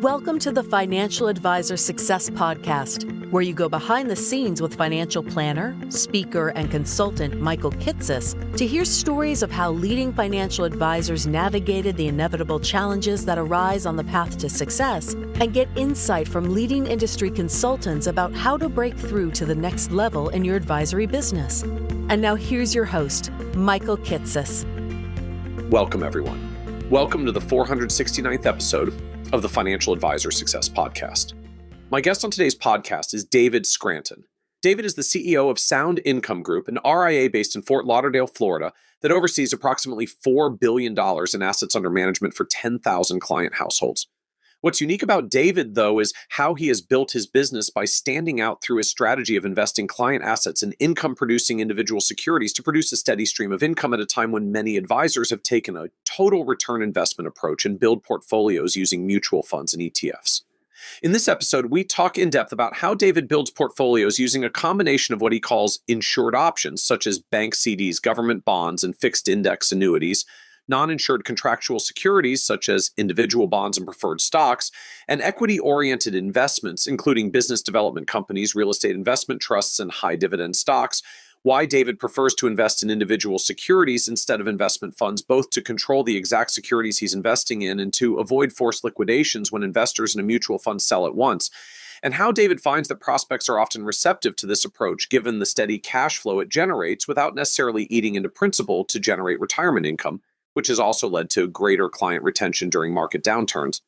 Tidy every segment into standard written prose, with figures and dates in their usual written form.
Welcome to the Financial Advisor Success Podcast, where you go behind the scenes with financial planner, speaker, and consultant Michael Kitces to hear stories of how leading financial advisors navigated the inevitable challenges that arise on the path to success and get insight from leading industry consultants about how to break through to the next level in your advisory business. And now here's your host, Michael Kitces. Welcome, everyone. Welcome to the 469th episode of the Financial Advisor Success Podcast. My guest on today's podcast is David Scranton. David is the CEO of Sound Income Group, an RIA based in Fort Lauderdale, Florida, that oversees approximately $4 billion in assets under management for 10,000 client households. What's unique about David, though, is how he has built his business by standing out through his strategy of investing client assets in income-producing individual securities to produce a steady stream of income at a time when many advisors have taken a total return investment approach and build portfolios using mutual funds and ETFs. In this episode, we talk in depth about how David builds portfolios using a combination of what he calls insured options, such as bank CDs, government bonds, and fixed index annuities, non-insured contractual securities such as individual bonds and preferred stocks, and equity-oriented investments, including business development companies, real estate investment trusts, and high-dividend stocks, why David prefers to invest in individual securities instead of investment funds, both to control the exact securities he's investing in and to avoid forced liquidations when investors in a mutual fund sell at once, and how David finds that prospects are often receptive to this approach given the steady cash flow it generates without necessarily eating into principal to generate retirement income, which has also led to greater client retention during market downturns.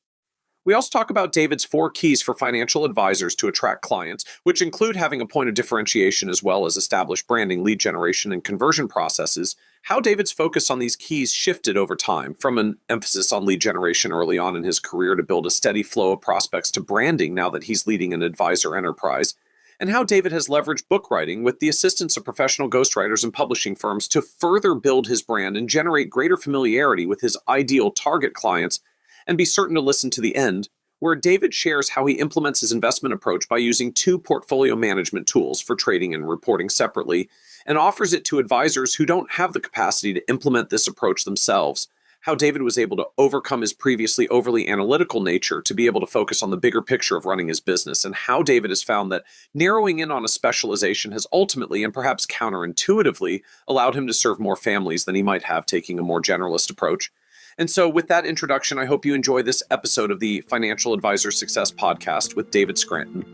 We also talk about David's 4 keys for financial advisors to attract clients, which include having a point of differentiation as well as established branding, lead generation, and conversion processes, how David's focus on these keys shifted over time from an emphasis on lead generation early on in his career to build a steady flow of prospects to branding now that he's leading an advisor enterprise, and how David has leveraged book writing with the assistance of professional ghostwriters and publishing firms to further build his brand and generate greater familiarity with his ideal target clients, and be certain to listen to the end, where David shares how he implements his investment approach by using 2 portfolio management tools for trading and reporting separately, and offers it to advisors who don't have the capacity to implement this approach themselves. How David was able to overcome his previously overly analytical nature to be able to focus on the bigger picture of running his business, and how David has found that narrowing in on a specialization has ultimately, and perhaps counterintuitively, allowed him to serve more families than he might have taking a more generalist approach. And so with that introduction, I hope you enjoy this episode of the Financial Advisor Success Podcast with David Scranton.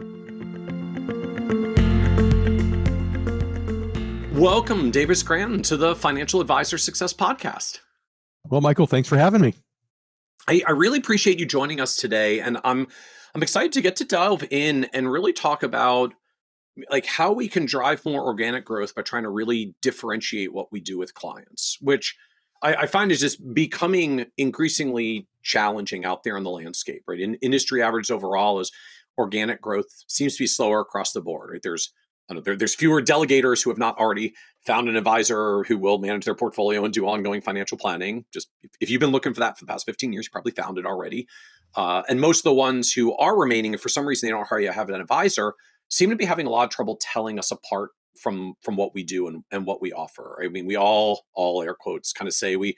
Welcome, David Scranton, to the Financial Advisor Success Podcast. Well, Michael, thanks for having me. I really appreciate you joining us today, and I'm excited to get to delve in and really talk about like how we can drive more organic growth by trying to really differentiate what we do with clients, which I find is just becoming increasingly challenging out there in the landscape. Right, industry average overall is organic growth seems to be slower across the board. Right, there's fewer delegators who have not already found an advisor who will manage their portfolio and do ongoing financial planning. Just if you've been looking for that for the past 15 years, you probably found it already. And most of the ones who are remaining, if for some reason they don't already have an advisor, seem to be having a lot of trouble telling us apart from what we do and what we offer. I mean, we all air quotes kind of say we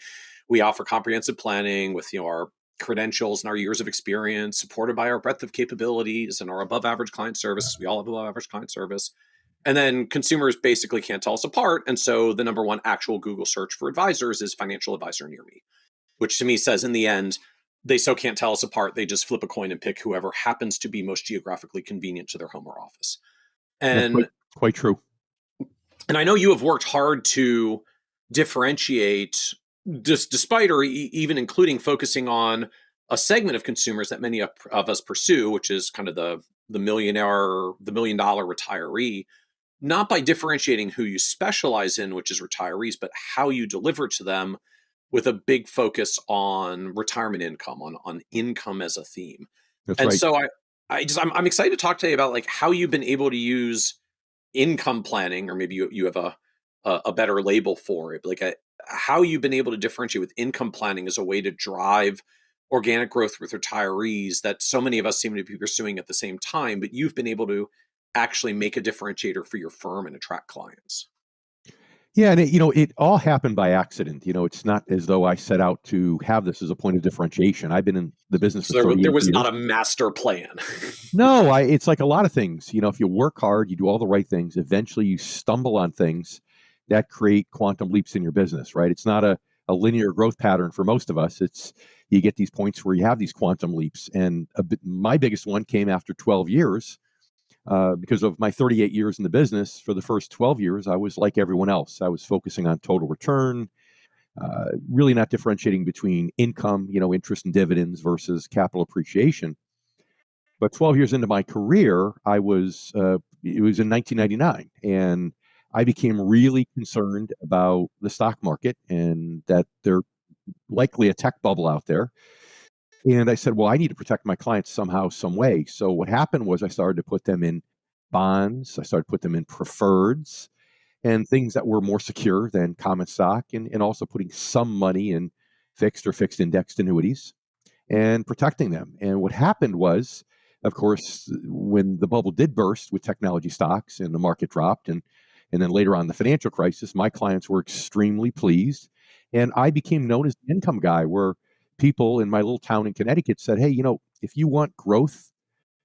offer comprehensive planning with our credentials and our years of experience, supported by our breadth of capabilities and our above average client service. We all have above average client service. And then consumers basically can't tell us apart. And so the number one actual Google search for advisors is financial advisor near me, which to me says in the end, they so can't tell us apart. They just flip a coin and pick whoever happens to be most geographically convenient to their home or office. And quite true. And I know you have worked hard to differentiate, despite or even including focusing on a segment of consumers that many of us pursue, which is kind of the $1 million retiree, not by differentiating who you specialize in, which is retirees, but how you deliver to them with a big focus on retirement income, on income as a theme. That's and right. So I'm excited to talk to you about like how you've been able to use income planning, or maybe you have a better label for it, like how you've been able to differentiate with income planning as a way to drive organic growth with retirees that so many of us seem to be pursuing at the same time, but you've been able to actually make a differentiator for your firm and attract clients. Yeah, and it all happened by accident. It's not as though I set out to have this as a point of differentiation. I've been in the business for So there 38 was not years. a master plan. No, it's like a lot of things. If you work hard, you do all the right things, eventually you stumble on things that create quantum leaps in your business, right? It's not a linear growth pattern for most of us. It's you get these points where you have these quantum leaps. And my biggest one came after 12 years. Because of my 38 years in the business, for the first 12 years, I was like everyone else. I was focusing on total return, really not differentiating between income, interest and dividends versus capital appreciation. But 12 years into my career, it was in 1999, and I became really concerned about the stock market and that there likely a tech bubble out there. And I said, well, I need to protect my clients somehow, some way. So what happened was I started to put them in bonds. I started to put them in preferreds and things that were more secure than common stock, and also putting some money in fixed or fixed indexed annuities and protecting them. And what happened was, of course, when the bubble did burst with technology stocks and the market dropped, and then later on the financial crisis, my clients were extremely pleased. And I became known as the income guy, where people in my little town in Connecticut said, hey, if you want growth,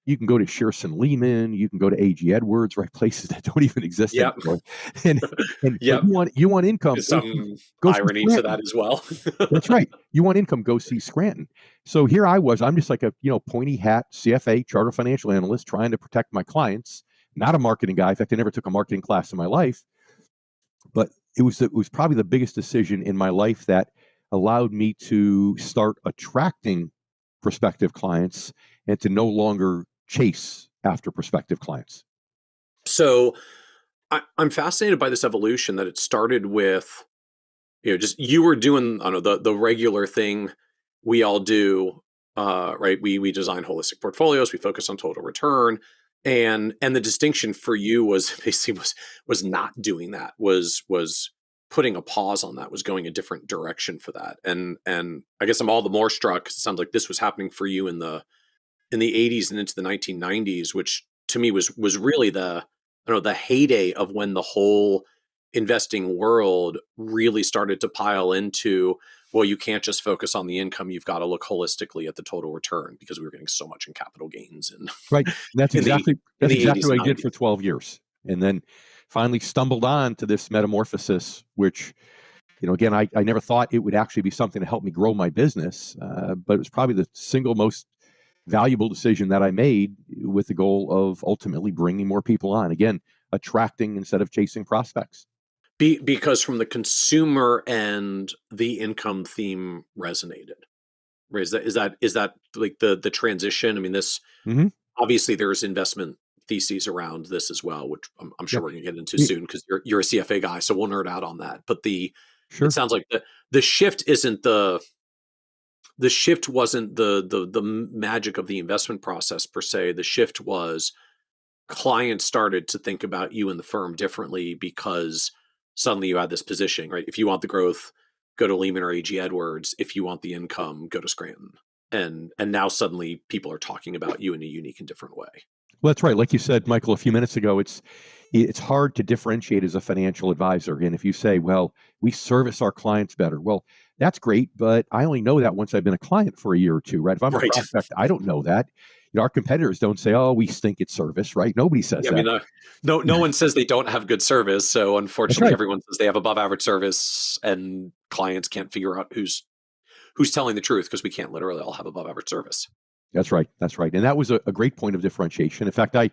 you can go to Shearson Lehman, you can go to A.G. Edwards, right? Places that don't even exist Yep. anymore. And but Yep. you want income, There's some go see irony to Scranton. that as well. That's right. You want income, go see Scranton. So here I was. I'm just like a pointy hat CFA, charter financial analyst, trying to protect my clients. Not a marketing guy. In fact, I never took a marketing class in my life. But it was probably the biggest decision in my life that allowed me to start attracting prospective clients and to no longer chase after prospective clients. So I'm fascinated by this evolution that it started with, just you were doing, I don't know, the regular thing we all do, right? We design holistic portfolios, we focus on total return. And the distinction for you was basically was not doing that, was putting a pause on that, was going a different direction for that. And I guess I'm all the more struck because it sounds like this was happening for you in the 80s and into the 1990s, which to me was really the, I don't know, the heyday of when the whole investing world really started to pile into, well, you can't just focus on the income, you've got to look holistically at the total return, because we were getting so much in capital gains and Right. And that's in the exactly in that's the exactly 80s what and I did 90s. for 12 years. And then finally stumbled on to this metamorphosis, which, again, I never thought it would actually be something to help me grow my business. But it was probably the single most valuable decision that I made, with the goal of ultimately bringing more people on. Again, attracting instead of chasing prospects. Because from the consumer end, the income theme resonated. Right? Is that like the transition? I mean, this Hmm. obviously there's investment theses around this as well, which I'm Yeah. sure we're going to get into Y- soon because you're a CFA guy, so we'll nerd out on that. But it Sure. sounds like the shift isn't the shift wasn't the magic of the investment process per se. The shift was clients started to think about you and the firm differently because suddenly you had this positioning, right? If you want the growth, go to Lehman or AG Edwards. If you want the income, go to Scranton. And now suddenly people are talking about you in a unique and different way. Well, that's right. Like you said, Michael, a few minutes ago, it's hard to differentiate as a financial advisor. And if you say, well, we service our clients better, well, that's great, but I only know that once I've been a client for a year or two, right? If I'm a Right. prospect, I don't know that. Our competitors don't say, oh, we stink at service, right? Nobody says Yeah, I that. mean, no one says they don't have good service. So That's unfortunately, right. everyone says they have above average service, and clients can't figure out who's telling the truth because we can't literally all have above average service. That's right. That's right. And that was a great point of differentiation. In fact, I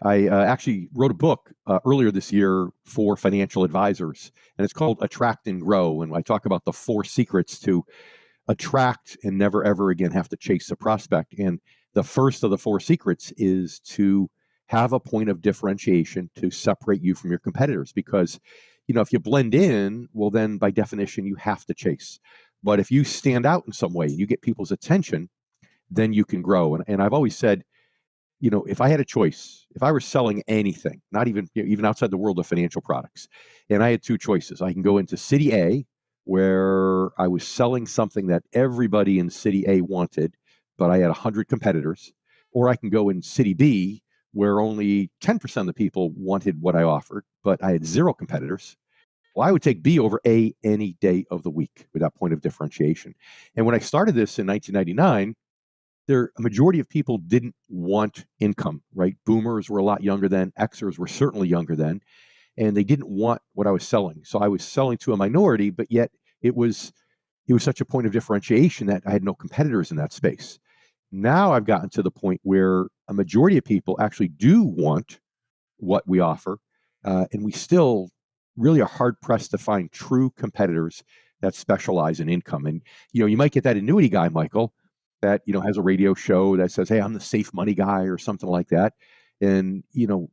actually wrote a book earlier this year for financial advisors, and it's called Attract and Grow. And I talk about the 4 secrets to attract and never, ever again have to chase a prospect. And the first of the 4 secrets is to have a point of differentiation to separate you from your competitors. Because, if you blend in, well, then by definition, you have to chase. But if you stand out in some way and you get people's attention, then you can grow. And I've always said, if I had a choice, if I were selling anything, not even even outside the world of financial products, and I had 2 choices, I can go into City A, where I was selling something that everybody in City A wanted, but I had 100 competitors, or I can go in City B, where only 10% of the people wanted what I offered, but I had 0 competitors. Well, I would take B over A any day of the week with that point of differentiation. And when I started this in 1999, a majority of people didn't want income, right? Boomers were a lot younger then. Xers were certainly younger then, and they didn't want what I was selling. So I was selling to a minority, but yet it was such a point of differentiation that I had no competitors in that space. Now I've gotten to the point where a majority of people actually do want what we offer, and we still really are hard pressed to find true competitors that specialize in income. And you might get that annuity guy, Michael, that has a radio show that says, "Hey, I'm the safe money guy" or something like that. And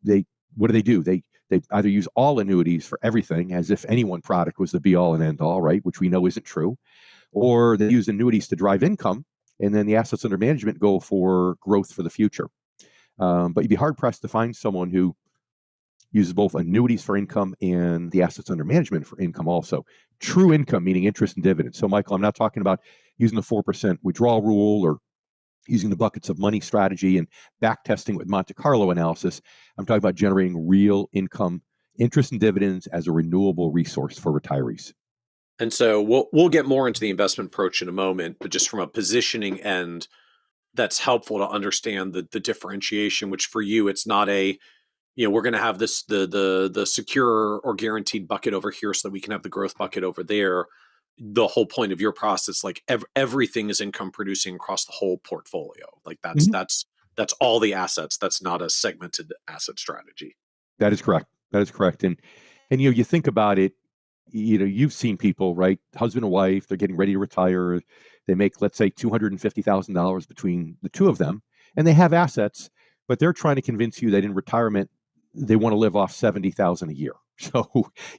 they what do? They either use all annuities for everything, as if any one product was the be all and end all, right? Which we know isn't true. Or they use annuities to drive income, and then the assets under management go for growth for the future. But you'd be hard pressed to find someone who uses both annuities for income and the assets under management for income also. True income, meaning interest and dividends. So, Michael, I'm not talking about using the 4% withdrawal rule or using the buckets of money strategy and back testing with Monte Carlo analysis. I'm talking about generating real income, interest and dividends as a renewable resource for retirees. And so we'll get more into the investment approach in a moment, but just from a positioning end, that's helpful to understand the differentiation, which for you, it's not we're going to have this the secure or guaranteed bucket over here so that we can have the growth bucket over there. The whole point of your process, like everything is income producing across the whole portfolio. Like that's all the assets. That's not a segmented asset strategy. That is correct. And you think about it, you've seen people, right? Husband and wife, they're getting ready to retire. They make, let's say, $250,000 between the two of them, and they have assets, but they're trying to convince you that in retirement, they want to live off $70,000 a year. So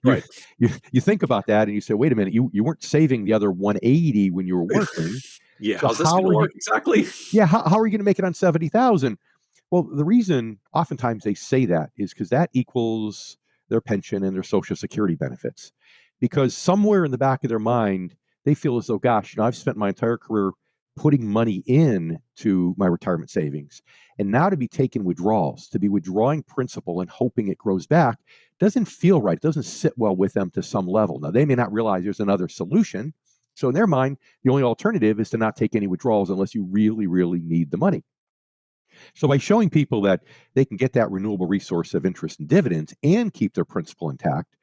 right. you think about that and you say, wait a minute, you weren't saving the other 180 when you were working. Yeah. So how's this going to work? Exactly. Yeah. How are you going to make it on 70,000? Well, the reason oftentimes they say that is because that equals their pension and their Social Security benefits. Because somewhere in the back of their mind, they feel as though, gosh, I've spent my entire career putting money in to my retirement savings. And now to be taking withdrawals, to be withdrawing principal and hoping it grows back, doesn't feel right. It doesn't sit well with them to some level. Now, they may not realize there's another solution. So in their mind, the only alternative is to not take any withdrawals unless you really, really need the money. So by showing people that they can get that renewable resource of interest and dividends and keep their principal intact,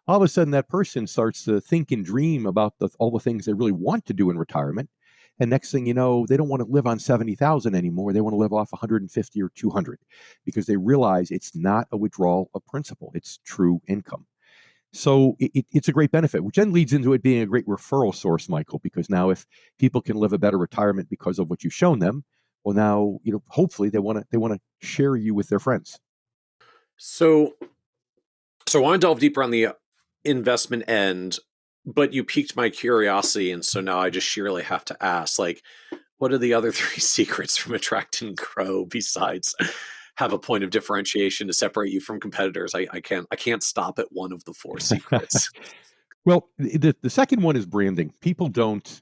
all of a sudden that person starts to think and dream about all the things they really want to do in retirement. And next thing you know, they don't want to live on 70,000 anymore. They want to live off 150 or 200 because they realize it's not a withdrawal of principal. It's true income. So it's a great benefit, which then leads into it being a great referral source, Michael, because now if people can live a better retirement because of what you've shown them, well, now, hopefully they want to share you with their friends. So I want to delve deeper on the investment end, but you piqued my curiosity. And so now I just sheerly have to ask, like, what are the other three secrets from Attract and Grow besides have a point of differentiation to separate you from competitors? I can't stop at one of the four secrets. Well, the second one is branding. People don't,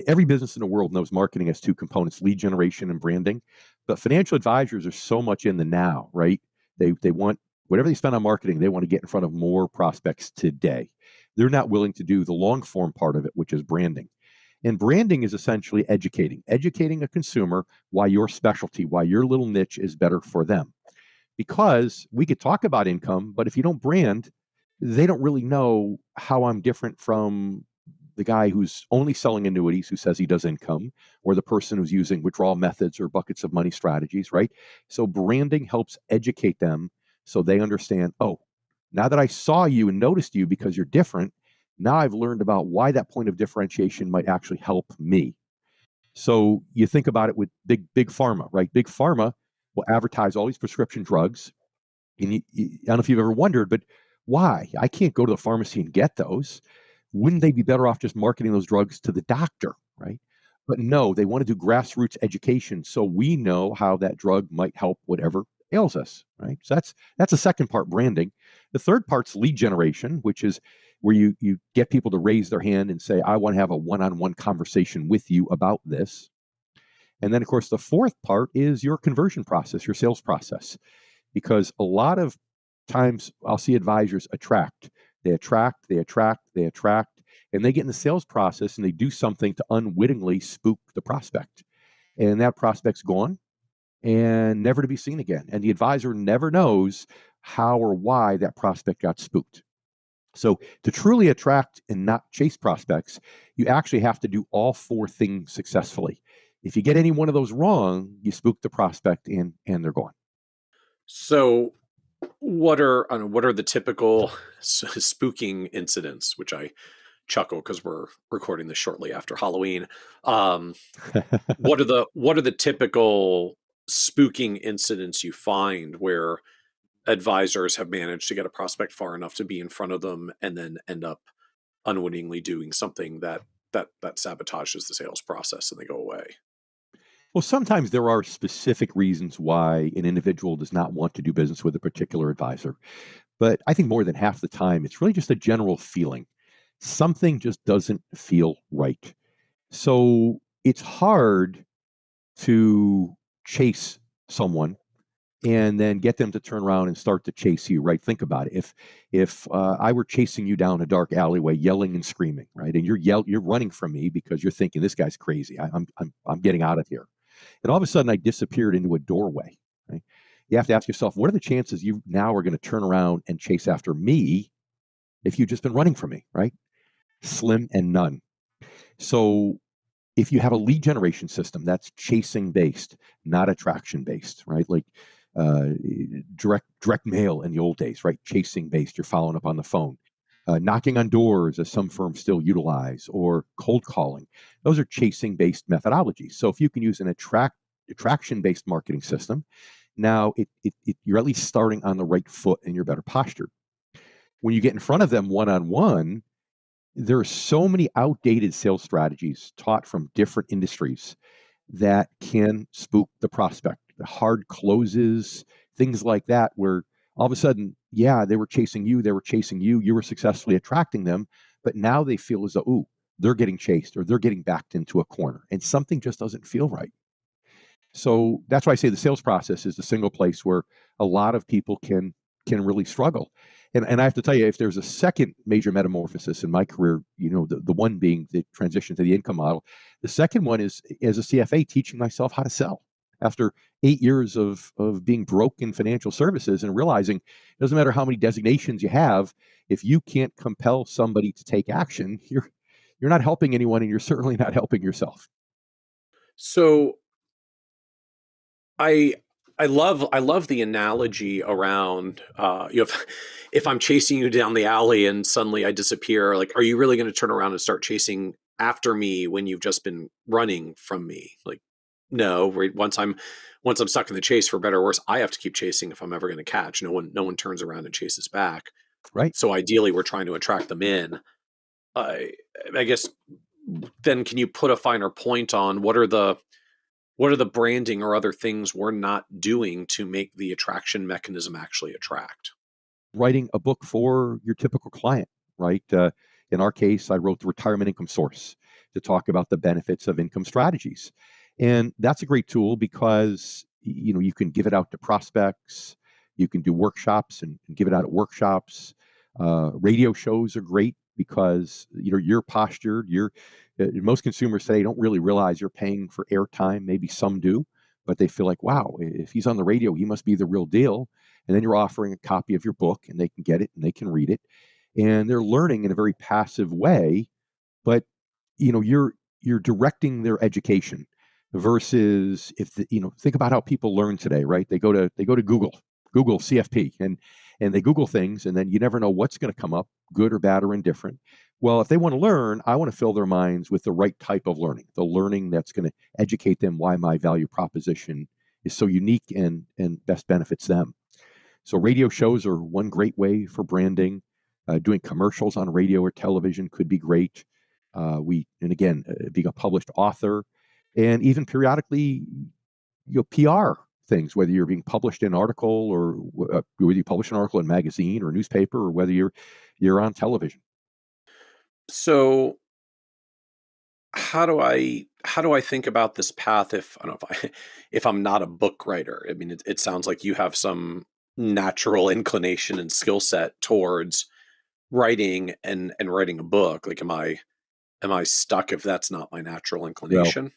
every business in the world knows marketing has two components, lead generation and branding. But financial advisors are so much in the now, right? They want whatever they spend on marketing, they want to get in front of more prospects today. They're not willing to do the long form part of it, which is branding. And branding is essentially educating a consumer why your specialty, why your little niche is better for them. Because we could talk about income, but if you don't brand, they don't really know how I'm different from the guy who's only selling annuities, who says he does income, or the person who's using withdrawal methods or buckets of money strategies, right? So branding helps educate them so they understand, oh, now that I saw you and noticed you because you're different, now I've learned about why that point of differentiation might actually help me. So you think about it with big pharma, right? Big pharma will advertise all these prescription drugs. And I don't know if you've ever wondered, but why? I can't go to the pharmacy and get those. Wouldn't they be better off just marketing those drugs to the doctor, right? But no, they want to do grassroots education so we know how that drug might help whatever ails us, right? So that's the second part, branding. The third part's lead generation, which is where you get people to raise their hand and say, I want to have a one-on-one conversation with you about this. And then, of course, the fourth part is your conversion process, your sales process. Because a lot of times I'll see advisors attract. They attract, they attract, they attract, and they get in the sales process and they do something to unwittingly spook the prospect. And that prospect's gone and never to be seen again. And the advisor never knows how or why that prospect got spooked. So to truly attract and not chase prospects, you actually have to do all four things successfully. If you get any one of those wrong, you spook the prospect and they're gone. So what are the typical spooking incidents, which I chuckle because we're recording this shortly after Halloween. What are the typical spooking incidents you find where advisors have managed to get a prospect far enough to be in front of them and then end up unwittingly doing something that sabotages the sales process and they go away? Well, sometimes there are specific reasons why an individual does not want to do business with a particular advisor. But I think more than half the time, it's really just a general feeling. Something just doesn't feel right. So it's hard to chase someone and then get them to turn around and start to chase you, right? Think about it. If I were chasing you down a dark alleyway, yelling and screaming, right, and you're running from me because you're thinking this guy's crazy. I'm getting out of here, and all of a sudden I disappeared into a doorway. Right? You have to ask yourself, what are the chances you now are going to turn around and chase after me if you've just been running from me, right? Slim and none. So if you have a lead generation system that's chasing based, not attraction based, right? Like direct mail in the old days, right? Chasing based, you're following up on the phone. Knocking on doors, as some firms still utilize, or cold calling. Those are chasing based methodologies. So if you can use an attraction based marketing system, now you're at least starting on the right foot and you're better postured. When you get in front of them one on one, there are so many outdated sales strategies taught from different industries that can spook the prospect. The hard closes, things like that, where all of a sudden, yeah, they were chasing you, you were successfully attracting them, but now they feel as though, ooh, they're getting chased or they're getting backed into a corner, and something just doesn't feel right. So that's why I say the sales process is the single place where a lot of people can really struggle. And I have to tell you, if there's a second major metamorphosis in my career, the one being the transition to the income model, the second one is as a CFA teaching myself how to sell. After 8 years of being broke in financial services and realizing it doesn't matter how many designations you have, if you can't compel somebody to take action, you're not helping anyone and you're certainly not helping yourself. So I love the analogy around if I'm chasing you down the alley and suddenly I disappear, like, are you really going to turn around and start chasing after me when you've just been running from me? Like, no. Right? Once I'm stuck in the chase, for better or worse, I have to keep chasing if I'm ever going to catch. No one turns around and chases back. Right. So ideally, we're trying to attract them in. I guess then can you put a finer point on what are the branding or other things we're not doing to make the attraction mechanism actually attract? Writing a book for your typical client, right? In our case, I wrote the Retirement Income Source to talk about the benefits of income strategies. And that's a great tool because you can give it out to prospects, you can do workshops and give it out at workshops. Radio shows are great because you're postured. Most consumers today don't really realize you're paying for airtime. Maybe some do, but they feel like, wow, if he's on the radio, he must be the real deal. And then you're offering a copy of your book and they can get it and they can read it. And they're learning in a very passive way, but you're directing their education versus think about how people learn today, right? They go to Google CFP and they Google things and then you never know what's going to come up, good or bad or indifferent. Well, if they want to learn, I want to fill their minds with the right type of learning, the learning that's going to educate them why my value proposition is so unique and best benefits them. So radio shows are one great way for branding. Doing commercials on radio or television could be great. Being a published author, and even periodically, PR things, whether you're being published in an article or whether you publish an article in a magazine or a newspaper, or whether you're on television. So how do I think about this path if I'm not a book writer? I mean, it sounds like you have some natural inclination and skill set towards writing and writing a book? Like, am I stuck if that's not my natural Well, inclination?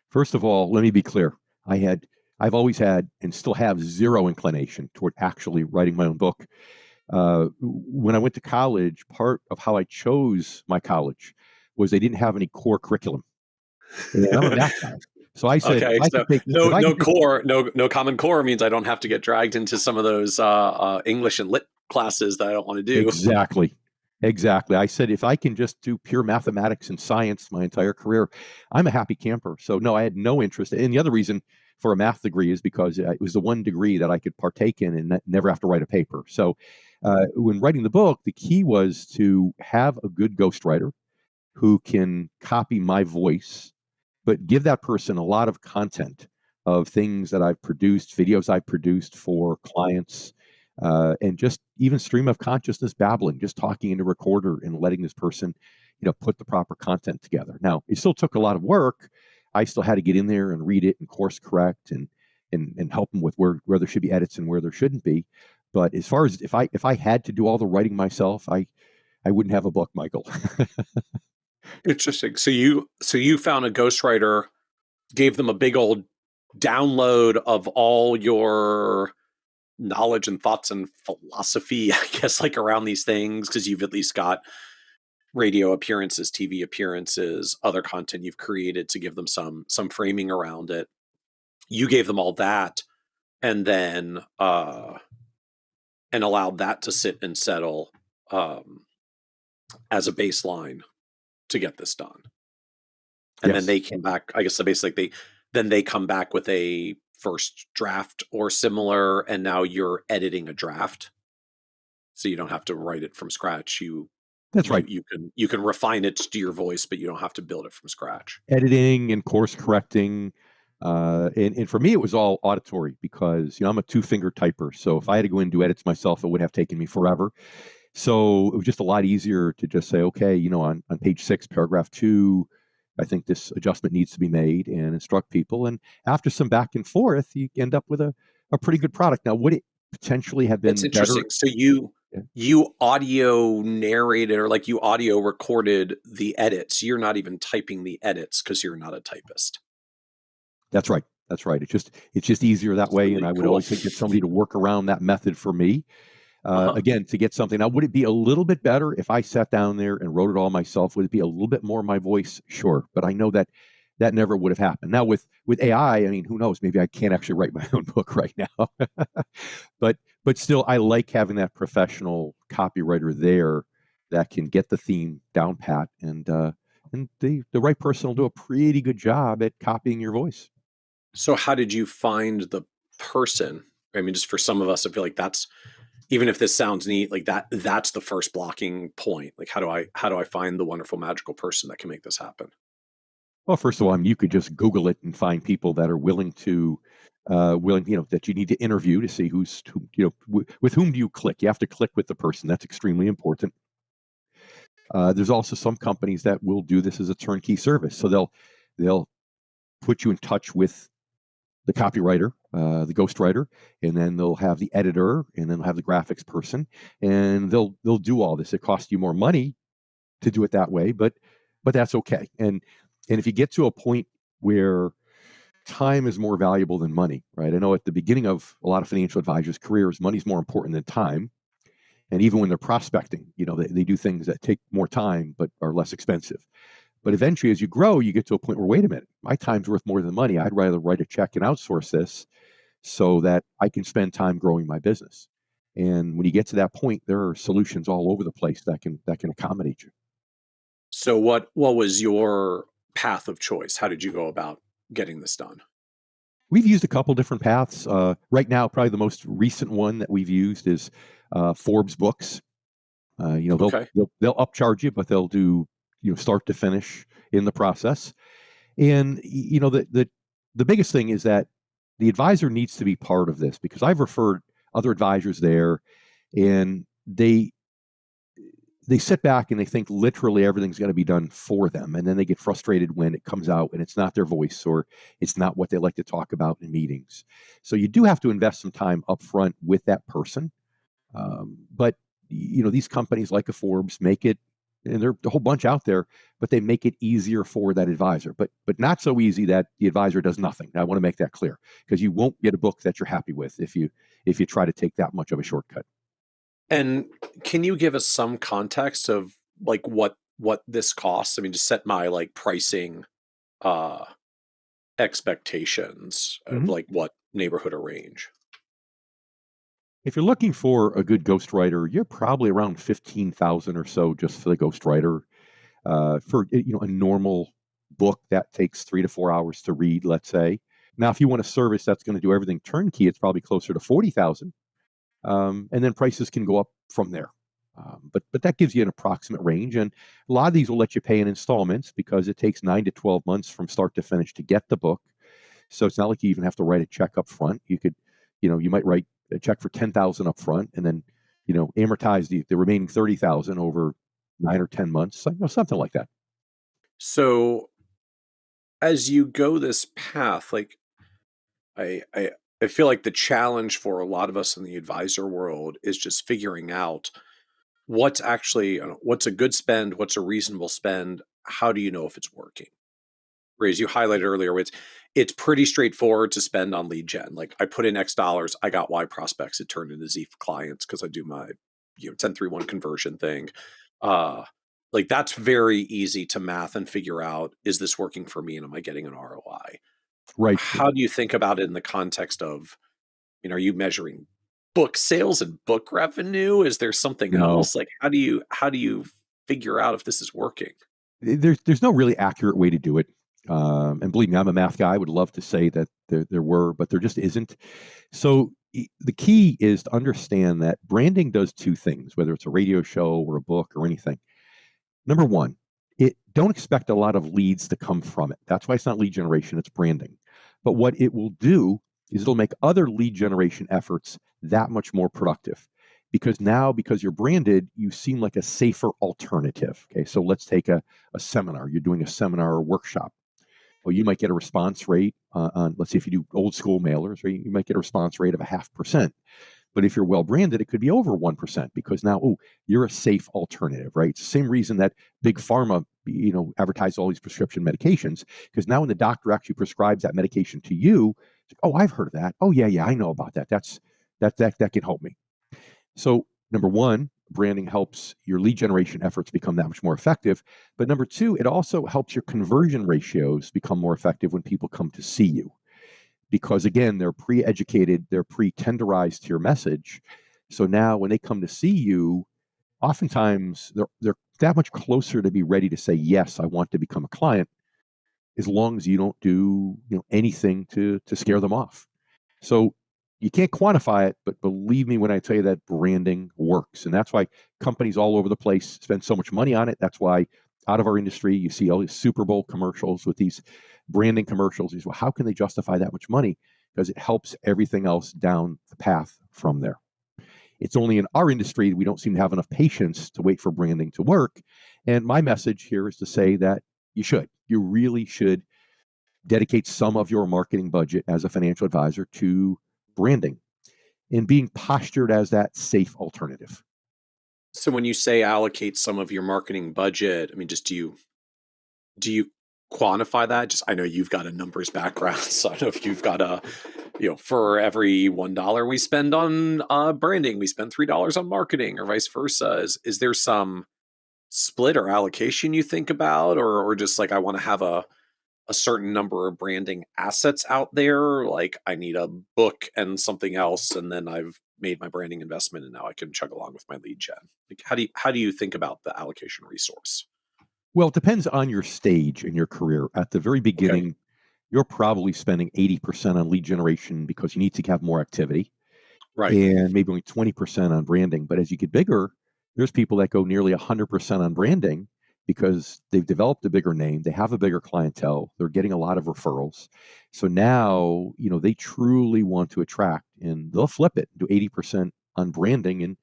first of all, let me be clear. I've always had and still have zero inclination toward actually writing my own book. When I went to college, part of how I chose my college was they didn't have any core curriculum, and I'm a math guy. So I said, Okay, so if I no could take, core, no common core means I don't have to get dragged into some of those English and lit classes that I don't want to do. exactly, exactly. I said, if I can just do pure mathematics and science my entire career, I'm a happy camper. So no, I had no interest. And the other reason for a math degree is because it was the one degree that I could partake in and never have to write a paper. So when writing the book, the key was to have a good ghostwriter who can copy my voice, but give that person a lot of content of things that I've produced, videos I've produced for clients, and just even stream of consciousness babbling, just talking into a recorder and letting this person, put the proper content together. Now, it still took a lot of work. I still had to get in there and read it and course correct and help them with where there should be edits and where there shouldn't be. But as far as if I had to do all the writing myself, I wouldn't have a book, Michael. Interesting. So you found a ghostwriter, gave them a big old download of all your knowledge and thoughts and philosophy, I guess, like around these things, because you've at least got radio appearances, TV appearances, other content you've created to give them some framing around it. You gave them all that, and then and allowed that to sit and settle as a baseline to get this done. And then Yes. they came back, I guess, so basically they come back with a first draft or similar, and now you're editing a draft, so you don't have to write it from scratch. That's right. You can refine it to your voice, but you don't have to build it from scratch. Editing and course correcting. And for me, it was all auditory because, I'm a two-finger typer. So if I had to go in and do edits myself, it would have taken me forever. So it was just a lot easier to just say, okay, on page 6, paragraph 2, I think this adjustment needs to be made, and instruct people. And after some back and forth, you end up with a pretty good product. Now, would it potentially have That's been better? interesting. So Yeah. you audio narrated, or like you audio recorded the edits. You're not even typing the edits because you're not a typist. That's right. That's right. It's just easier that That's way. And really I would cool. always get somebody to work around that method for me. Uh-huh. Again, to get something. Now, would it be a little bit better if I sat down there and wrote it all myself? Would it be a little bit more my voice? Sure. But I know that never would have happened. Now, with AI, I mean, who knows? Maybe I can't actually write my own book right now. but still, I like having that professional copywriter there that can get the theme down pat, and the right person will do a pretty good job at copying your voice. So how did you find the person? I mean, just for some of us, I feel like that's, even if this sounds neat, like that's the first blocking point. Like, how do I find the wonderful, magical person that can make this happen? Well, first of all, you could just Google it and find people that are willing to, that you need to interview to see with whom do you click. You have to click with the person. That's extremely important. There's also some companies that will do this as a turnkey service, so they'll put you in touch with the copywriter, the ghostwriter, and then they'll have the editor, and then they'll have the graphics person, and they'll do all this. It costs you more money to do it that way, but that's okay. And if you get to a point where time is more valuable than money, right? I know at the beginning of a lot of financial advisors' careers, money's more important than time. And even when they're prospecting, they do things that take more time but are less expensive. But eventually, as you grow, you get to a point where, wait a minute, my time's worth more than money. I'd rather write a check and outsource this so that I can spend time growing my business. And when you get to that point, there are solutions all over the place that can accommodate you. So what was your path of choice? How did you go about getting this done? We've used a couple different paths. Right now, probably the most recent one that we've used is Forbes Books. Okay. They'll upcharge you, but they'll do start to finish in the process. And the biggest thing is that the advisor needs to be part of this, because I've referred other advisors there, and they sit back and they think literally everything's going to be done for them, and then they get frustrated when it comes out and it's not their voice, or it's not what they like to talk about in meetings. So you do have to invest some time up front with that person, but these companies like a Forbes make it, and there's a whole bunch out there, but they make it easier for that advisor, but not so easy that the advisor does nothing. I want to make that clear, because you won't get a book that you're happy with if you try to take that much of a shortcut. And can you give us some context of like what this costs? I mean, to set my like pricing expectations of like what neighborhood or range. If you're looking for a good ghostwriter, you're probably around 15,000 or so just for the ghostwriter. For a normal book that takes 3 to 4 hours to read, let's say. Now, if you want a service that's going to do everything turnkey, it's probably closer to 40,000, and then prices can go up from there. But that gives you an approximate range, and a lot of these will let you pay in installments because it takes 9 to 12 months from start to finish to get the book. So it's not like you even have to write a check up front. You could, you might write a check for 10,000 up front, and then amortize the remaining 30,000 over 9 or 10 months, something like that. So as you go this path, like I feel like the challenge for a lot of us in the advisor world is just figuring out what's actually, what's a good spend, what's a reasonable spend, how do you know if it's working? Whereas you highlighted earlier, it's pretty straightforward to spend on lead gen. Like I put in X dollars, I got Y prospects, it turned into Z clients because I do my 1031 conversion thing. Like that's very easy to math and figure out, is this working for me and am I getting an ROI? Right. How do you think about it in the context of, are you measuring book sales and book revenue? Is there something else? Like how do you figure out if this is working? There's no really accurate way to do it. And believe me, I'm a math guy. I would love to say that there were, but there just isn't. So the key is to understand that branding does two things, whether it's a radio show or a book or anything. Number one, don't expect a lot of leads to come from it. That's why it's not lead generation, it's branding. But what it will do is it'll make other lead generation efforts that much more productive. Because you're branded, you seem like a safer alternative. Okay, so let's take a seminar. You're doing a seminar or workshop. Well, you might get a response rate on, let's say if you do old school mailers, right, you might get a response rate of 0.5%. But if you're well branded, it could be over 1% because now, you're a safe alternative, right? It's the same reason that big pharma, advertise all these prescription medications, because now when the doctor actually prescribes that medication to you, it's like, I've heard of that. Oh yeah, I know about that. That can help me. So number one, branding helps your lead generation efforts become that much more effective. But number two, it also helps your conversion ratios become more effective when people come to see you. Because again, they're pre-educated, they're pre-tenderized to your message. So now when they come to see you, oftentimes they're that much closer to be ready to say, yes, I want to become a client, as long as you don't do anything to scare them off. So you can't quantify it, but believe me when I tell you that branding works. And that's why companies all over the place spend so much money on it. That's why out of our industry, you see all these Super Bowl commercials with these branding commercials. Well, how can they justify that much money? Because it helps everything else down the path from there. It's only in our industry we don't seem to have enough patience to wait for branding to work. And my message here is to say that you really should dedicate some of your marketing budget as a financial advisor to branding and being postured as that safe alternative. So when you say allocate some of your marketing budget, I mean, just do you quantify that? Just, I know you've got a numbers background, so I don't know if you've got for every $1 we spend on branding, we spend $3 on marketing, or vice versa. Is there some split or allocation you think about, or just like I want to have a certain number of branding assets out there? Like I need a book and something else, and then I've made my branding investment, and now I can chug along with my lead gen. Like how do you think about the allocation resource? Well, it depends on your stage in your career. At the very beginning, you're probably spending 80% on lead generation because you need to have more activity, right? And maybe only 20% on branding. But as you get bigger, there's people that go nearly 100% on branding because they've developed a bigger name, they have a bigger clientele, they're getting a lot of referrals. So now, they truly want to attract, and they'll flip it, do 80% on branding and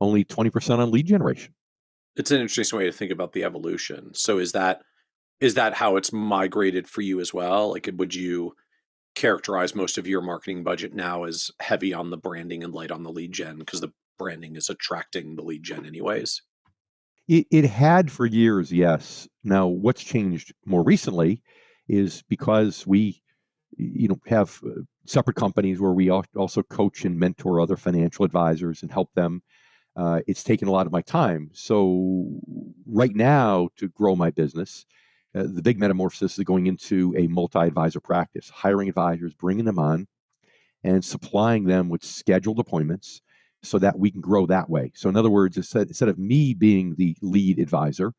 only 20% on lead generation. It's an interesting way to think about the evolution. So is that how it's migrated for you as well? Like, would you characterize most of your marketing budget now as heavy on the branding and light on the lead gen because the branding is attracting the lead gen anyways? It had for years, yes. Now, what's changed more recently is because we, have separate companies where we also coach and mentor other financial advisors and help them. It's taken a lot of my time. So right now, to grow my business, the big metamorphosis is going into a multi-advisor practice, hiring advisors, bringing them on, and supplying them with scheduled appointments so that we can grow that way. So in other words, instead of me being the lead advisor,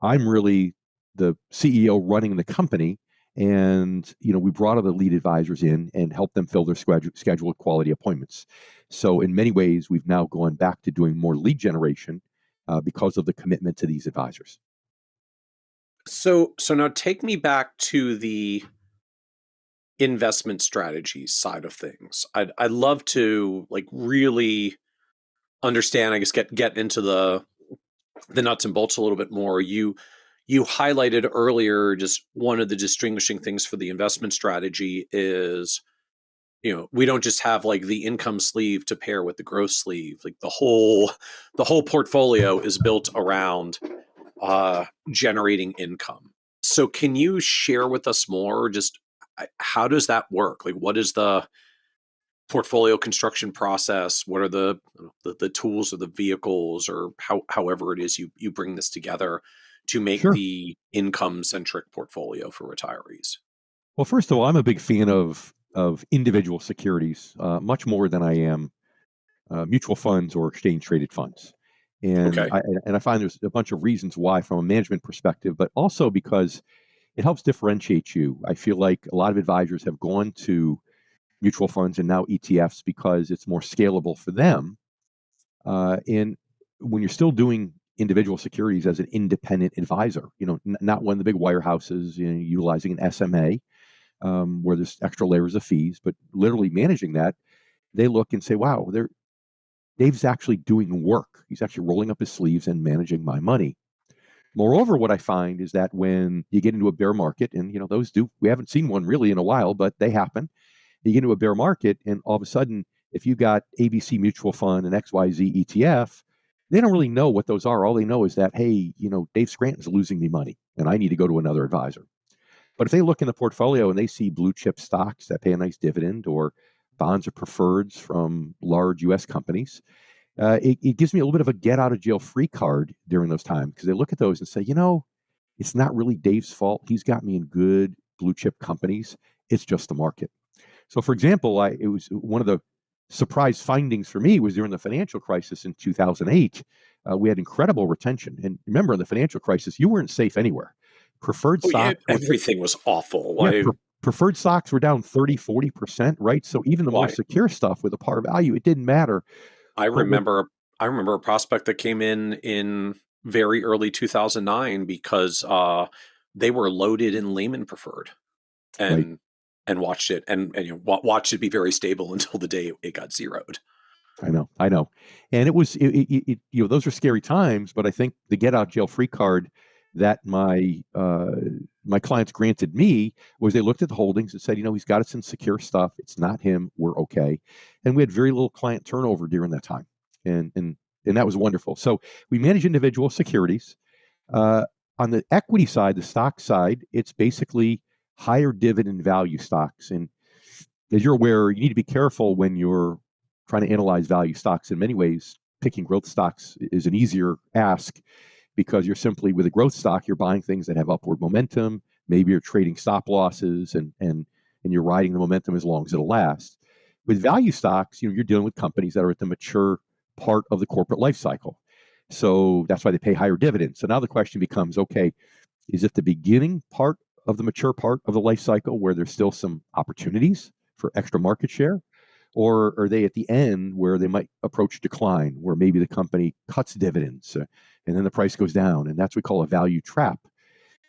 I'm really the CEO running the company. And, we brought other lead advisors in and helped them fill their scheduled quality appointments. So in many ways, we've now gone back to doing more lead generation because of the commitment to these advisors. So now take me back to the investment strategies side of things. I'd love to really understand, I guess, get into the nuts and bolts a little bit more. You highlighted earlier just one of the distinguishing things for the investment strategy is, we don't just have the income sleeve to pair with the growth sleeve. The whole portfolio is built around generating income. So can you share with us more just how does that work? What is the portfolio construction process? What are the tools or the vehicles or however it is you bring this together to make Sure. the income-centric portfolio for retirees? Well, first of all, I'm a big fan of individual securities, much more than I am mutual funds or exchange traded funds. And Okay. I find there's a bunch of reasons why from a management perspective, but also because it helps differentiate you. I feel like a lot of advisors have gone to mutual funds and now ETFs because it's more scalable for them. And when you're still doing individual securities as an independent advisor, not one of the big wirehouses, utilizing an SMA where there's extra layers of fees, but literally managing that, they look and say, wow, Dave's actually doing work. He's actually rolling up his sleeves and managing my money. Moreover, what I find is that when you get into a bear market, and we haven't seen one really in a while, but they happen. You get into a bear market, and all of a sudden, if you got ABC mutual fund and XYZ ETF, they don't really know what those are. All they know is that, hey, Dave Scranton's losing me money, and I need to go to another advisor. But if they look in the portfolio and they see blue chip stocks that pay a nice dividend or bonds or preferreds from large U.S. companies, it gives me a little bit of a get out of jail free card during those times because they look at those and say, it's not really Dave's fault. He's got me in good blue chip companies. It's just the market. So, for example, it was one of the surprise findings for me was during the financial crisis in 2008. We had incredible retention. And remember, in the financial crisis, you weren't safe anywhere. Preferred stocks. Everything was awful. Preferred stocks were down 30, 40%, right? So even the more secure stuff with a par value, it didn't matter. I remember a prospect that came in very early 2009 because they were loaded in Lehman preferred and watched it watched it be very stable until the day it got zeroed. I know. And it was, those are scary times, but I think the get out jail free card that my clients granted me was they looked at the holdings and said, he's got us in secure stuff. It's not him. We're okay. And we had very little client turnover during that time. And that was wonderful. So we manage individual securities. On the equity side, the stock side, it's basically higher dividend value stocks. And as you're aware, you need to be careful when you're trying to analyze value stocks. In many ways, picking growth stocks is an easier ask because you're simply, with a growth stock, you're buying things that have upward momentum. Maybe you're trading stop losses and you're riding the momentum as long as it'll last. With value stocks, you're dealing with companies that are at the mature part of the corporate life cycle. So that's why they pay higher dividends. So now the question becomes, okay, is it the beginning part of the mature part of the life cycle where there's still some opportunities for extra market share? Or are they at the end where they might approach decline, where maybe the company cuts dividends and then the price goes down? And that's what we call a value trap.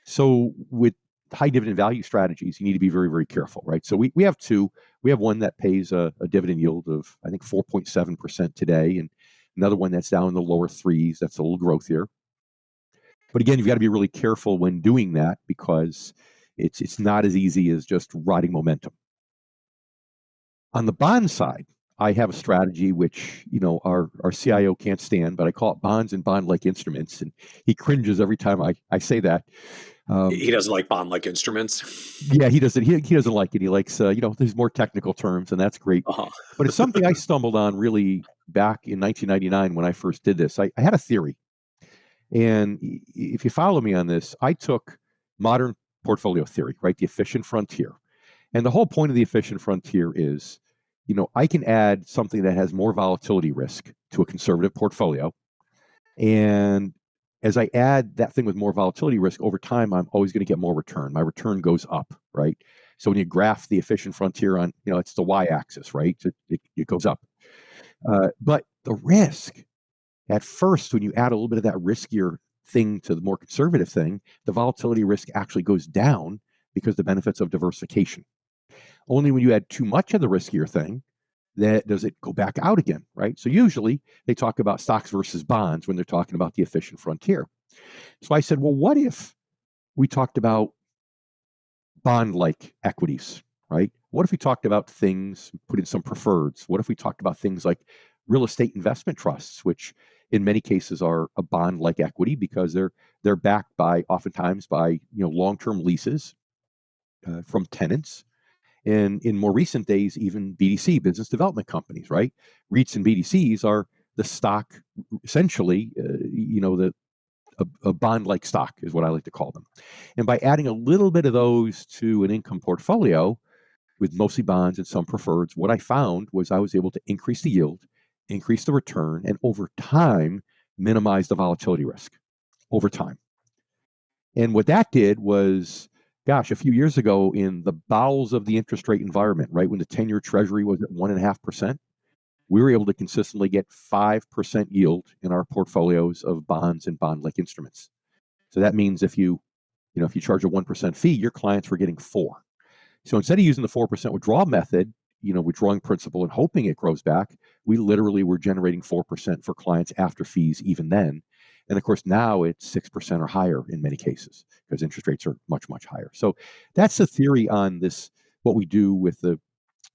So with high dividend value strategies, you need to be very, very careful, right? So we have two. We have one that pays a dividend yield of, I think, 4.7% today, and another one that's down in the lower threes. That's a little growthier. But again, you've got to be really careful when doing that because it's not as easy as just riding momentum. On the bond side, I have a strategy which, our CIO can't stand, but I call it bonds and bond-like instruments. And he cringes every time I say that. He doesn't like bond-like instruments. Yeah, he doesn't. He doesn't like it. He likes, there's more technical terms, and that's great. Uh-huh. But it's something I stumbled on really back in 1999 when I first did this. I had a theory. And if you follow me on this, I took modern portfolio theory, right? The efficient frontier. And the whole point of the efficient frontier is, I can add something that has more volatility risk to a conservative portfolio. And as I add that thing with more volatility risk over time, I'm always going to get more return. My return goes up, right? So when you graph the efficient frontier on, it's the y-axis, right? It goes up. But the risk, at first, when you add a little bit of that riskier thing to the more conservative thing, the volatility risk actually goes down because the benefits of diversification. Only when you add too much of the riskier thing, that does it go back out again, right? So usually they talk about stocks versus bonds when they're talking about the efficient frontier. So I said, well, what if we talked about bond-like equities, right? What if we talked about things, put in some preferreds? What if we talked about things like real estate investment trusts, which in many cases are a bond-like equity because they're backed by oftentimes by long-term leases from tenants. And in more recent days, even BDC, business development companies, right? REITs and BDCs are the stock, essentially, a bond-like stock is what I like to call them. And by adding a little bit of those to an income portfolio with mostly bonds and some preferreds, what I found was I was able to increase the yield, increase the return, and over time, minimize the volatility risk over time. And what that did was, gosh, a few years ago in the bowels of the interest rate environment, right, when the 10-year treasury was at 1.5%, we were able to consistently get 5% yield in our portfolios of bonds and bond-like instruments. So that means if you charge a 1% fee, your clients were getting 4%. So instead of using the 4% withdrawal method, withdrawing principal and hoping it grows back, we literally were generating 4% for clients after fees even then. And of course, now it's 6% or higher in many cases because interest rates are much, much higher. So that's the theory on this, what we do with the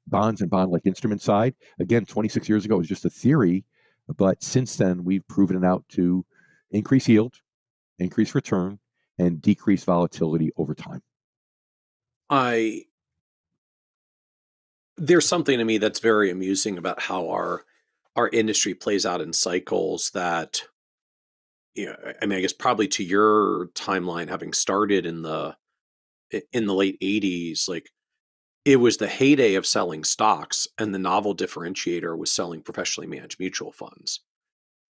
bonds and bond-like instrument side. Again, 26 years ago, it was just a theory. But since then, we've proven it out to increase yield, increase return, and decrease volatility over time. There's something to me that's very amusing about how our industry plays out in cycles that, I guess probably to your timeline, having started in the late 80s, like it was the heyday of selling stocks, and the novel differentiator was selling professionally managed mutual funds.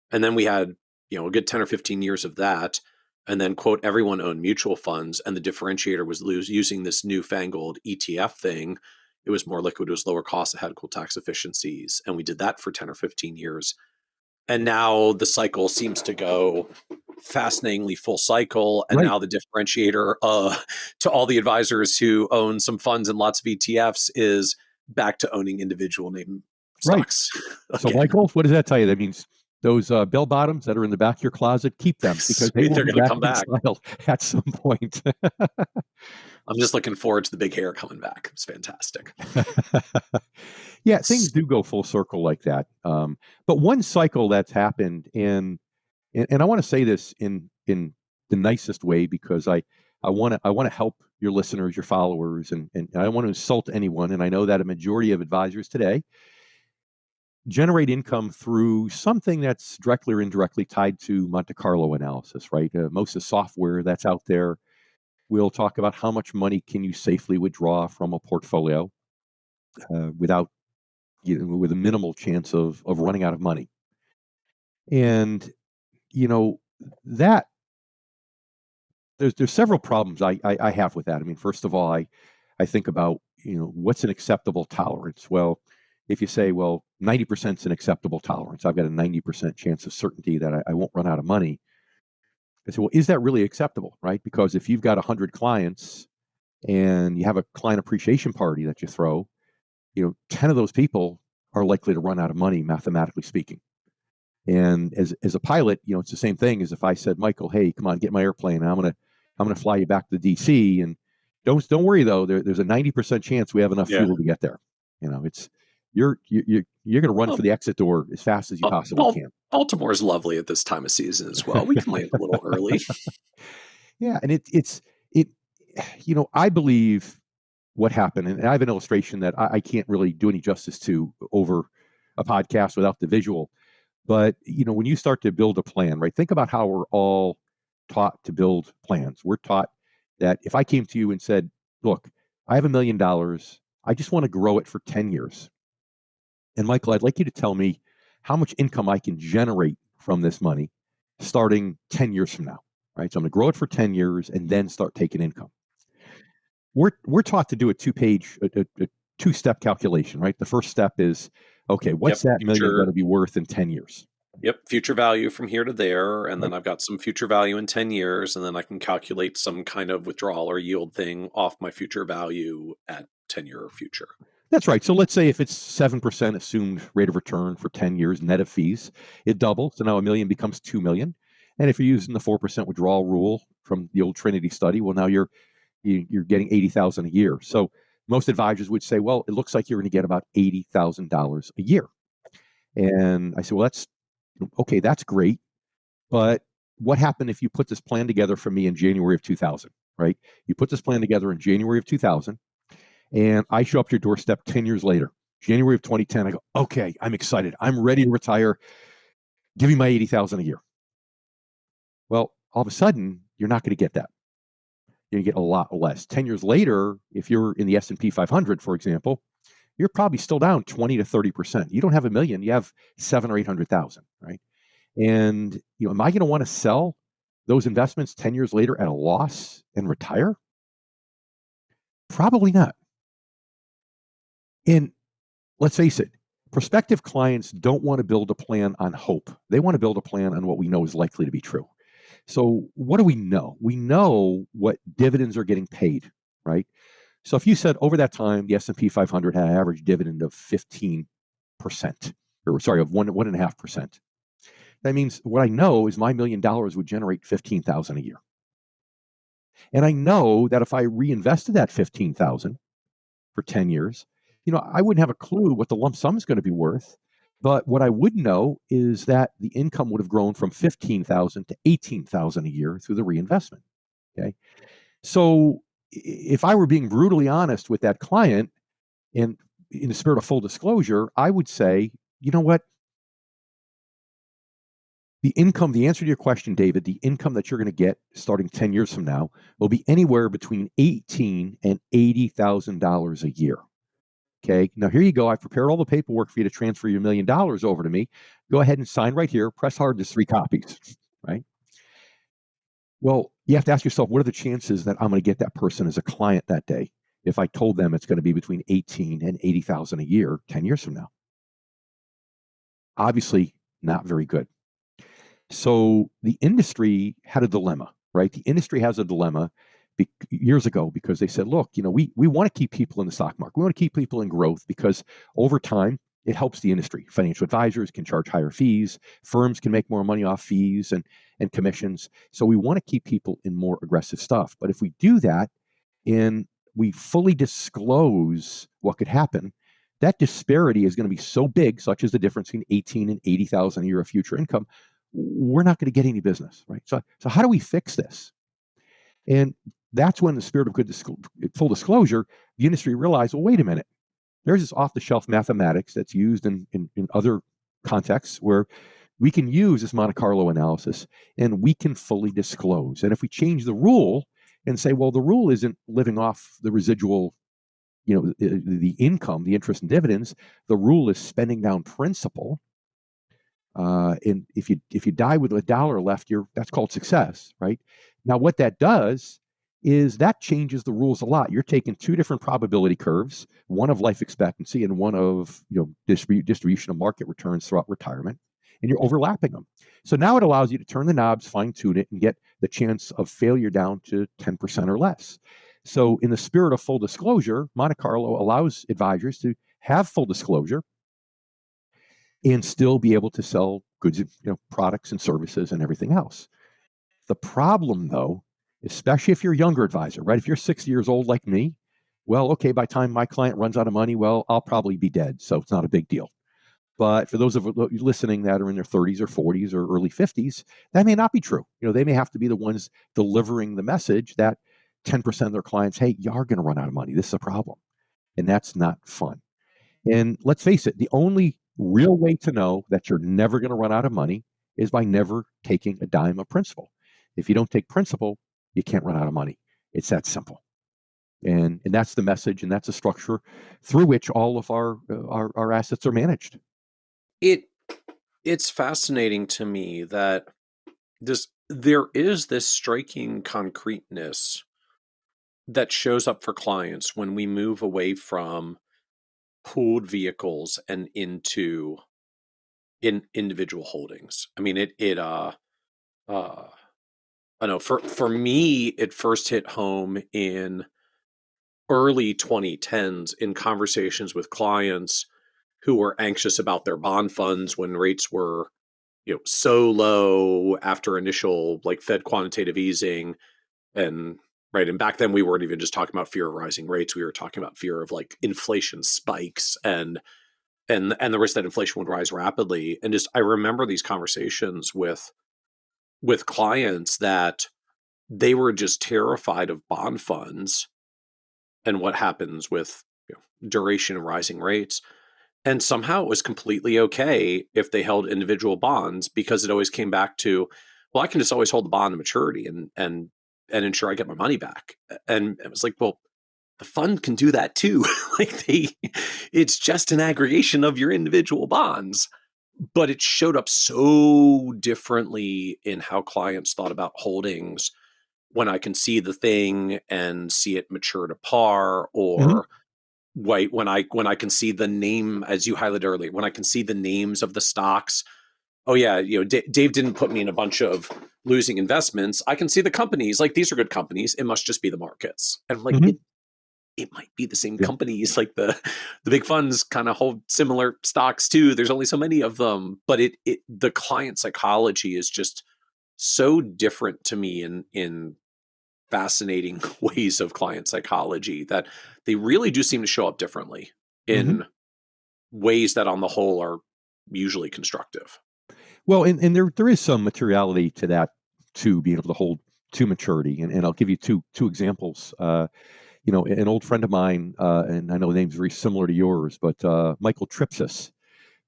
And then we had, a good 10 or 15 years of that. And then, quote, everyone owned mutual funds, and the differentiator was using this newfangled ETF thing. It was more liquid, it was lower cost, it had cool tax efficiencies. And we did that for 10 or 15 years. And now the cycle seems to go fascinatingly full cycle. And now the differentiator to all the advisors who own some funds and lots of ETFs is back to owning individual name stocks. Right. So, Michael, what does that tell you? That means those bell bottoms that are in the back of your closet, keep them because they're going to come back at some point. I'm just looking forward to the big hair coming back. It's fantastic. Yeah, things do go full circle like that. But one cycle that's happened, and I want to say this in the nicest way because I want to help your listeners, your followers, and I don't want to insult anyone. And I know that a majority of advisors today generate income through something that's directly or indirectly tied to Monte Carlo analysis, right? Most of the software that's out there will talk about how much money can you safely withdraw from a portfolio without, with a minimal chance of running out of money. And, that there's several problems I have with that. I mean, first of all, I think about, what's an acceptable tolerance? Well, if you say, 90% is an acceptable tolerance, I've got a 90% chance of certainty that I won't run out of money. I say, is that really acceptable, right? Because if you've got 100 clients and you have a client appreciation party that you throw, 10 of those people are likely to run out of money, mathematically speaking. And as a pilot, it's the same thing as if I said, Michael, hey, come on, get my airplane. I'm gonna fly you back to DC, and don't worry though. There's a 90% chance we have enough fuel to get there. you're going to run for Well, the exit door as fast as you possibly can. Baltimore is lovely at this time of season as well. We can land a little early. Yeah, and it I believe what happened, and I have an illustration that I can't really do any justice to over a podcast without the visual. But when you start to build a plan, right? Think about how we're all taught to build plans. We're taught that if I came to you and said, "Look, I have $1 million. I just want to grow it for 10 years." And Michael, I'd like you to tell me how much income I can generate from this money starting 10 years from now, right? So I'm going to grow it for 10 years and then start taking income. We're taught to do a two-step calculation, right? The first step is, okay, what's that million going to be worth in 10 years? Yep, future value from here to there, and Right. then I've got some future value in 10 years, and then I can calculate some kind of withdrawal or yield thing off my future value at 10-year future. That's right. So let's say if it's 7% assumed rate of return for 10 years net of fees, it doubles. So now $1 million becomes $2 million. And if you're using the 4% withdrawal rule from the old Trinity study, well, now you're getting $80,000 a year. So most advisors would say, well, it looks like you're going to get about $80,000 a year. And I said, well, that's great. But what happened if you put this plan together for me in January of 2000, right? You put this plan together in January of 2000, and I show up to your doorstep 10 years later, January of 2010. I go, okay, I'm excited. I'm ready to retire. Give me my $80,000 a year. Well, all of a sudden, you're not going to get that. You're going to get a lot less. 10 years later, if you're in the S&P 500, for example, you're probably still down 20 to 30%. You don't have $1 million. You have 700 or 800,000, right? And am I going to want to sell those investments 10 years later at a loss and retire? Probably not. And let's face it, prospective clients don't want to build a plan on hope. They want to build a plan on what we know is likely to be true. So what do we know? We know what dividends are getting paid, right? So if you said over that time, the S&P 500 had an average dividend of 15%, or sorry, of 1.5%. That means what I know is my $1 million would generate $15,000 a year. And I know that if I reinvested that $15,000 for 10 years, I wouldn't have a clue what the lump sum is going to be worth. But what I would know is that the income would have grown from $15,000 to $18,000 a year through the reinvestment. Okay. So if I were being brutally honest with that client, and in the spirit of full disclosure, I would say, you know what? The answer to your question, David, the income that you're going to get starting 10 years from now will be anywhere between $18,000 and $80,000 a year. Okay, now here you go. I've prepared all the paperwork for you to transfer your $1 million over to me. Go ahead and sign right here. Press hard. There's 3 copies, right? Well, you have to ask yourself, what are the chances that I'm going to get that person as a client that day if I told them it's going to be between $18,000 and $80,000 a year 10 years from now? Obviously, not very good. So the industry had a dilemma, right? The industry has a dilemma years ago because they said, look, we want to keep people in the stock market. We want to keep people in growth because over time, it helps the industry. Financial advisors can charge higher fees. Firms can make more money off fees and commissions. So we want to keep people in more aggressive stuff. But if we do that and we fully disclose what could happen, that disparity is going to be so big, such as the difference between $18,000 and $80,000 a year of future income, we're not going to get any business, right? So how do we fix this? And that's when, the spirit of full disclosure, the industry realized, well, wait a minute. There's this off-the-shelf mathematics that's used in other contexts where we can use this Monte Carlo analysis and we can fully disclose. And if we change the rule and say, well, the rule isn't living off the residual, the income, the interest and dividends, the rule is spending down principal. And if you die with $1 left, that's called success, right? Now, what that does is that changes the rules a lot. You're taking 2 different probability curves, one of life expectancy and one of distribution of market returns throughout retirement, and you're overlapping them. So now it allows you to turn the knobs, fine tune it, and get the chance of failure down to 10% or less. So in the spirit of full disclosure, Monte Carlo allows advisors to have full disclosure and still be able to sell goods, products and services and everything else. The problem, though, especially if you're a younger advisor, right? If you're 60 years old like me, well, okay, by the time my client runs out of money, well, I'll probably be dead, so it's not a big deal. But for those of you listening that are in their 30s or 40s or early 50s, that may not be true. They may have to be the ones delivering the message that 10% of their clients, hey, you are going to run out of money. This is a problem. And that's not fun. And let's face it, the only real way to know that you're never going to run out of money is by never taking a dime of principal. If you don't take principal, you can't run out of money. It's that simple. And that's the message, and that's a structure through which all of our assets are managed. It's fascinating to me that there is this striking concreteness that shows up for clients when we move away from pooled vehicles and into individual holdings. I mean, I know for me, it first hit home in early 2010s in conversations with clients who were anxious about their bond funds when rates were, so low after initial Fed quantitative easing. And back then we weren't even just talking about fear of rising rates. We were talking about fear of inflation spikes and the risk that inflation would rise rapidly. And I remember these conversations with clients that they were just terrified of bond funds and what happens with duration and rising rates. And somehow it was completely okay if they held individual bonds, because it always came back to, well, I can just always hold the bond to maturity and ensure I get my money back. And it was well, the fund can do that too. It's just an aggregation of your individual bonds. But it showed up so differently in how clients thought about holdings when I can see the thing and see it mature to par, or when I can see the name, as you highlighted earlier, when I can see the names of the stocks. Oh yeah, Dave didn't put me in a bunch of losing investments. I can see the companies, these are good companies. It must just be the markets. And it might be the same companies. The big funds kind of hold similar stocks too. There's only so many of them, but the client psychology is just so different to me in fascinating ways of client psychology that they really do seem to show up differently in ways that on the whole are usually constructive. Well, and there is some materiality to that too, being able to hold to maturity. And I'll give you two examples. An old friend of mine, and I know the name's very similar to yours, but Michael Tripsis,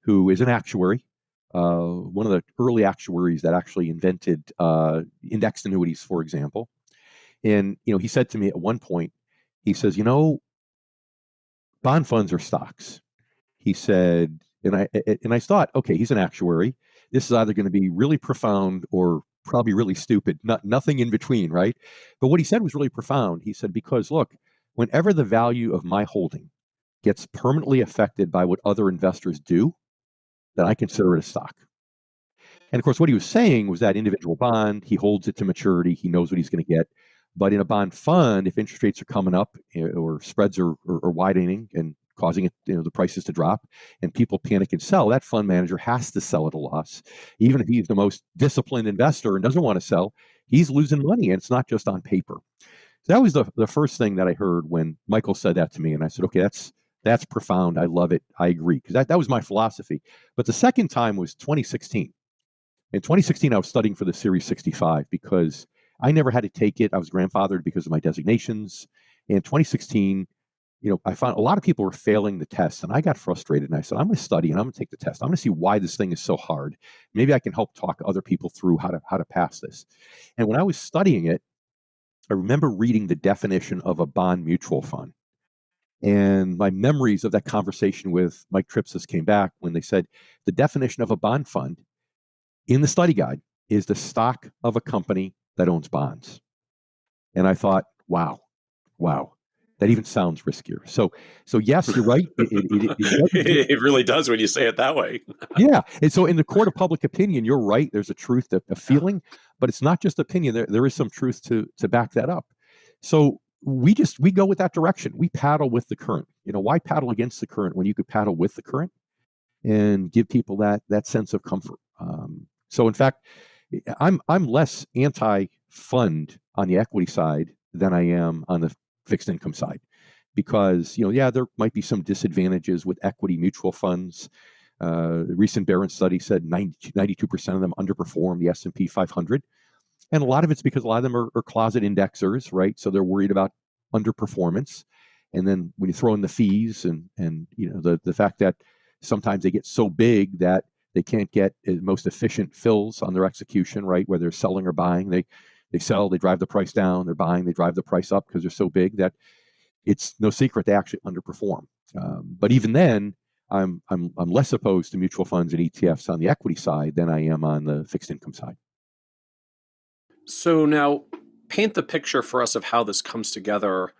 who is an actuary, one of the early actuaries that actually invented indexed annuities, for example. And, he said to me at one point, he says, bond funds are stocks. He said, and I thought, okay, he's an actuary. This is either going to be really profound or probably really stupid, nothing in between, right? But what he said was really profound. He said, because look, whenever the value of my holding gets permanently affected by what other investors do, then I consider it a stock. And of course, what he was saying was that individual bond, he holds it to maturity, he knows what he's going to get. But in a bond fund, if interest rates are coming up or spreads are widening and causing it, the prices to drop, and people panic and sell, that fund manager has to sell at a loss. Even if he's the most disciplined investor and doesn't want to sell, he's losing money, and it's not just on paper. So that was the first thing that I heard when Michael said that to me, and I said, okay, that's profound. I love it. I agree, because that was my philosophy. But the second time was 2016. In 2016, I was studying for the Series 65 because I never had to take it. I was grandfathered because of my designations. In 2016, I found a lot of people were failing the test, and I got frustrated, and I said, I'm going to study and I'm going to take the test. I'm going to see why this thing is so hard. Maybe I can help talk other people through how to pass this. And when I was studying it, I remember reading the definition of a bond mutual fund. And my memories of that conversation with Mike Tripsis came back when they said the definition of a bond fund in the study guide is the stock of a company that owns bonds. And I thought, wow, that even sounds riskier. So yes, you're right. It really does when you say it that way. Yeah. And so in the court of public opinion, you're right. There's a truth, a feeling, but it's not just opinion. There is some truth to back that up. So we go with that direction. We paddle with the current. Why paddle against the current when you could paddle with the current and give people that sense of comfort? So in fact, I'm less anti-fund on the equity side than I am on the fixed income side. because, there might be some disadvantages with equity mutual funds. The recent Barron study said 92% of them underperform the S&P 500. And a lot of it's because a lot of them are closet indexers, right? So they're worried about underperformance. And then when you throw in the fees and the fact that sometimes they get so big that they can't get the most efficient fills on their execution, right? Whether they're selling or buying, they sell, they drive the price down, they're buying, they drive the price up because they're so big that it's no secret they actually underperform. But even then, I'm less opposed to mutual funds and ETFs on the equity side than I am on the fixed income side. So now paint the picture for us of how this comes together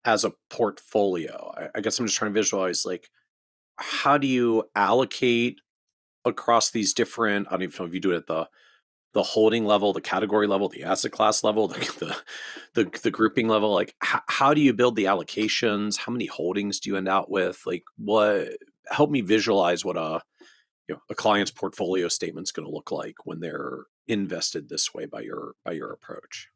as a portfolio. I guess I'm just trying to visualize, like, how do you allocate across these different, I don't even know if you do it at the holding level, the category level, the asset class level, the grouping level. Like, how do you build the allocations? How many holdings do you end out with? Like, help me visualize what a client's portfolio statement's going to look like when they're invested this way by your approach.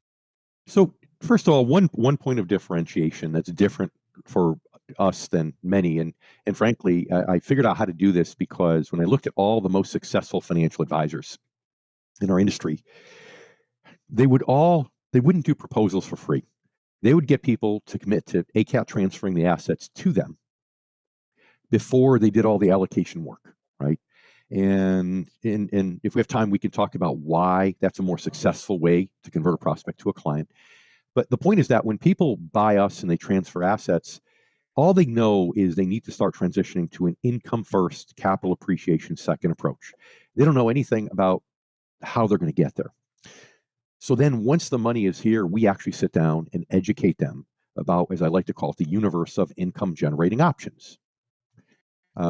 So first of all, one point of differentiation that's different for us than many, and frankly, I figured out how to do this because when I looked at all the most successful financial advisors in our industry, they wouldn't do proposals for free. They would get people to commit to ACAT transferring the assets to them before they did all the allocation work, right? And if we have time, we can talk about why that's a more successful way to convert a prospect to a client. But the point is that when people buy us and they transfer assets, all they know is they need to start transitioning to an income first, capital appreciation second approach. They don't know anything about how they're going to get there. So then once the money is here, we actually sit down and educate them about, as I like to call it, the universe of income generating options.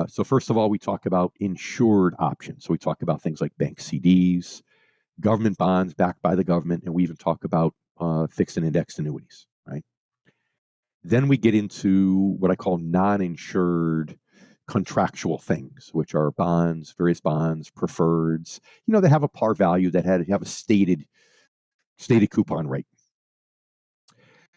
So first of all, we talk about insured options. So we talk about things like bank CDs, government bonds backed by the government, and we even talk about fixed and indexed annuities, right? Then we get into what I call non-insured contractual things, which are bonds, various bonds, preferreds. They have a par value that have a stated coupon rate.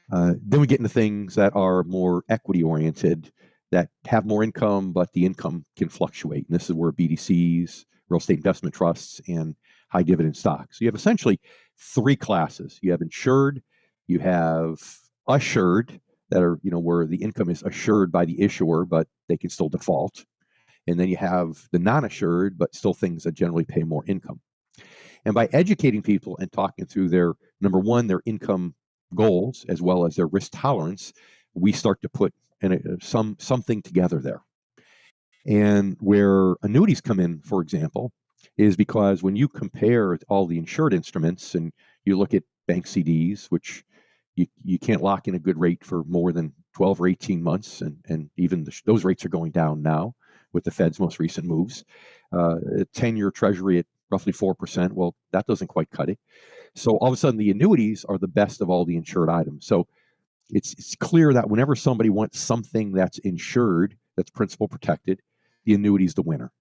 Then we get into things that are more equity oriented, that have more income, but the income can fluctuate. And this is where BDCs, real estate investment trusts, and high dividend stocks. So you have essentially three classes. You have insured, you have assured, that are, where the income is assured by the issuer, but they can still default. And then you have the non-assured, but still things that generally pay more income. And by educating people and talking through their, number one, their income goals, as well as their risk tolerance, we start to put something together there. And where annuities come in, for example, is because when you compare all the insured instruments and you look at bank CDs, which you can't lock in a good rate for more than 12 or 18 months, and even those rates are going down now with the Fed's most recent moves. A 10-year treasury at roughly 4%, well, that doesn't quite cut it. So all of a sudden, the annuities are the best of all the insured items. So it's clear that whenever somebody wants something that's insured, that's principal protected, the annuity is the winner.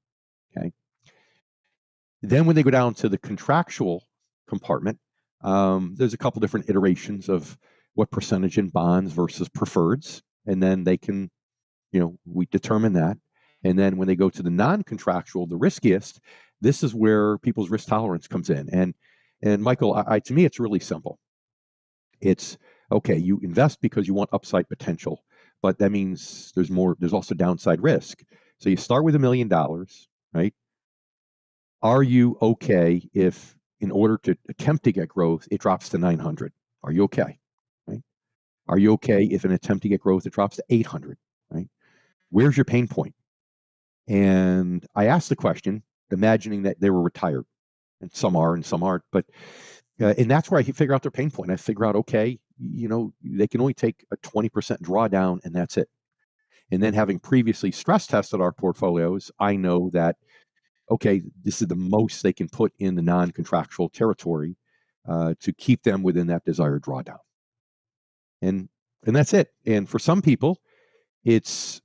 Okay. Then when they go down to the contractual compartment, there's a couple different iterations of what percentage in bonds versus preferreds, and then they can, we determine that. And then when they go to the non-contractual, the riskiest, this is where people's risk tolerance comes in. And Michael, to me, it's really simple. It's okay. You invest because you want upside potential, but that means there's also downside risk. So you start with $1 million, right? Are you okay if, in order to attempt to get growth, it drops to 900? Are you okay? Right? Are you okay if an attempt to get growth, it drops to 800? Right? Where's your pain point? And I asked the question, imagining that they were retired, and some are and some aren't. But and that's where I figure out their pain point. I figure out, okay, they can only take a 20% drawdown, and that's it. And then, having previously stress tested our portfolios, I know that, okay, this is the most they can put in the non-contractual territory to keep them within that desired drawdown. And that's it. And for some people, it's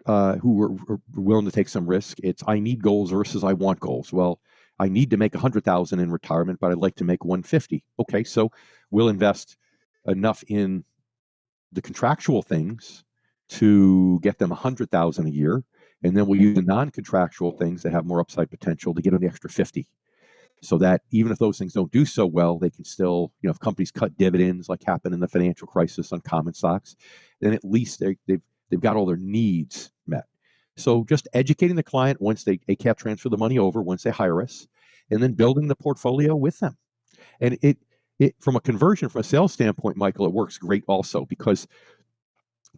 who are willing to take some risk. It's, I need goals versus I want goals. Well, I need to make 100,000 in retirement, but I'd like to make 150. Okay, so we'll invest enough in the contractual things to get them 100,000 a year, and then we'll use the non-contractual things that have more upside potential to get them the extra 50. So that even if those things don't do so well, they can still, if companies cut dividends like happened in the financial crisis on common stocks, then at least they've got all their needs met. So just educating the client once they ACAP transfer the money over, once they hire us, and then building the portfolio with them. And it from a sales standpoint, Michael, it works great also because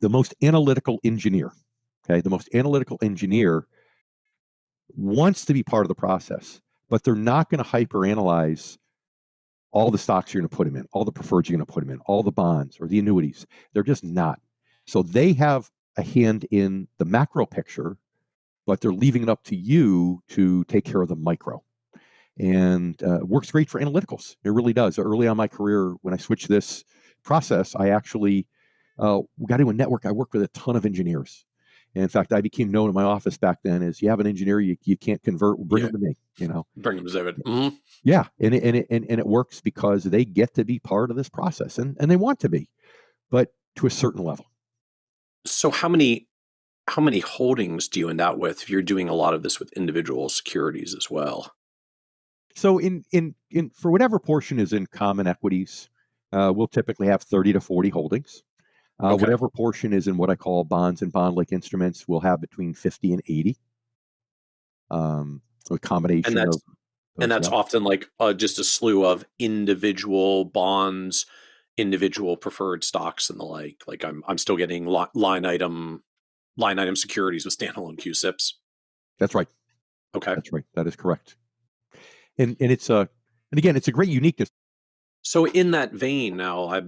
the most analytical engineer wants to be part of the process, but they're not going to hyper-analyze all the stocks you're going to put them in, all the preferreds you're going to put them in, all the bonds or the annuities. They're just not. So they have a hand in the macro picture, but they're leaving it up to you to take care of the micro. And it works great for analyticals. It really does. Early on in my career, when I switched this process, I actually got into a network. I worked with a ton of engineers. And in fact, I became known in my office back then as, you have an engineer you can't convert, bring them to me. Bring them to David. Mm-hmm. Yeah, and it works because they get to be part of this process, and they want to be, but to a certain level. So how many holdings do you end out with if you're doing a lot of this with individual securities as well? So in for whatever portion is in common equities, we'll typically have 30 to 40 holdings. Okay. Whatever portion is in what I call bonds and bond-like instruments, we'll have between 50 and 80. A combination of those, and that's often like just a slew of individual bonds, individual preferred stocks, and the like. Like I'm still getting line item securities with standalone QSIPs. That's right. Okay, that's right. That is correct. And it's it's a great uniqueness. So in that vein, now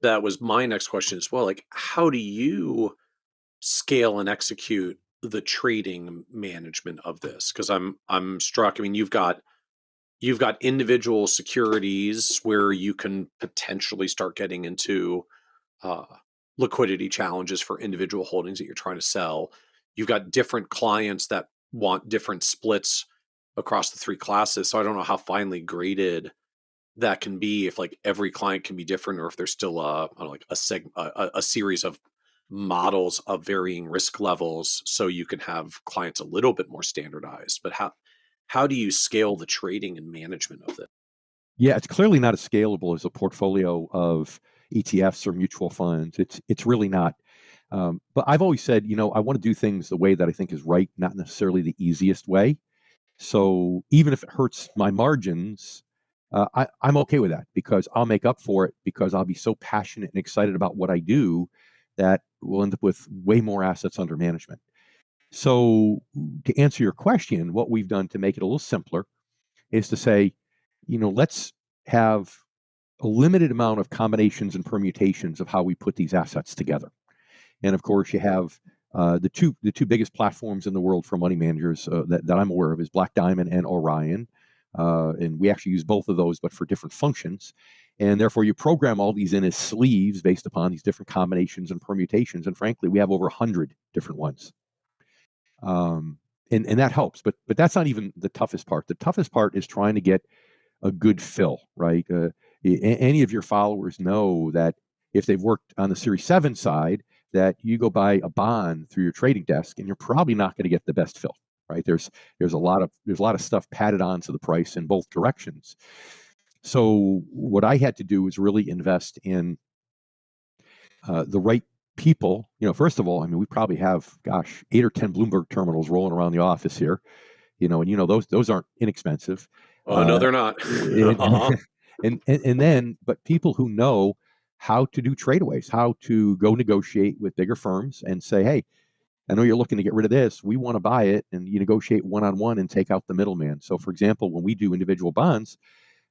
that was my next question as well. Like, how do you scale and execute the trading management of this? Because I'm struck. I mean, you've got individual securities where you can potentially start getting into liquidity challenges for individual holdings that you're trying to sell. You've got different clients that want different splits across the three classes. So I don't know how finely graded that can be, if like every client can be different, or if there's still a series of models of varying risk levels, so you can have clients a little bit more standardized. But how do you scale the trading and management of it? Yeah, it's clearly not as scalable as a portfolio of ETFs or mutual funds. It's really not. But I've always said, I want to do things the way that I think is right, not necessarily the easiest way. So even if it hurts my margins, I'm okay with that, because I'll make up for it, because I'll be so passionate and excited about what I do that we'll end up with way more assets under management. So to answer your question, what we've done to make it a little simpler is to say, let's have a limited amount of combinations and permutations of how we put these assets together. And of course, you have the two biggest platforms in the world for money managers that I'm aware of is Black Diamond and Orion. And we actually use both of those, but for different functions. And therefore, you program all these in as sleeves based upon these different combinations and permutations. And frankly, we have over 100 different ones. And that helps. But that's not even the toughest part. The toughest part is trying to get a good fill, right? Any of your followers know that if they've worked on the Series 7 side, that you go buy a bond through your trading desk, and you're probably not going to get the best fill, right? There's a lot of stuff padded onto the price in both directions. So what I had to do was really invest in the right people. First of all, I mean, we probably have, 8 or 10 Bloomberg terminals rolling around the office here. Those aren't inexpensive. Oh, no, they're not. and then, but people who know how to do tradeaways, how to go negotiate with bigger firms and say, hey, I know you're looking to get rid of this. We want to buy it. And you negotiate one-on-one and take out the middleman. So for example, when we do individual bonds,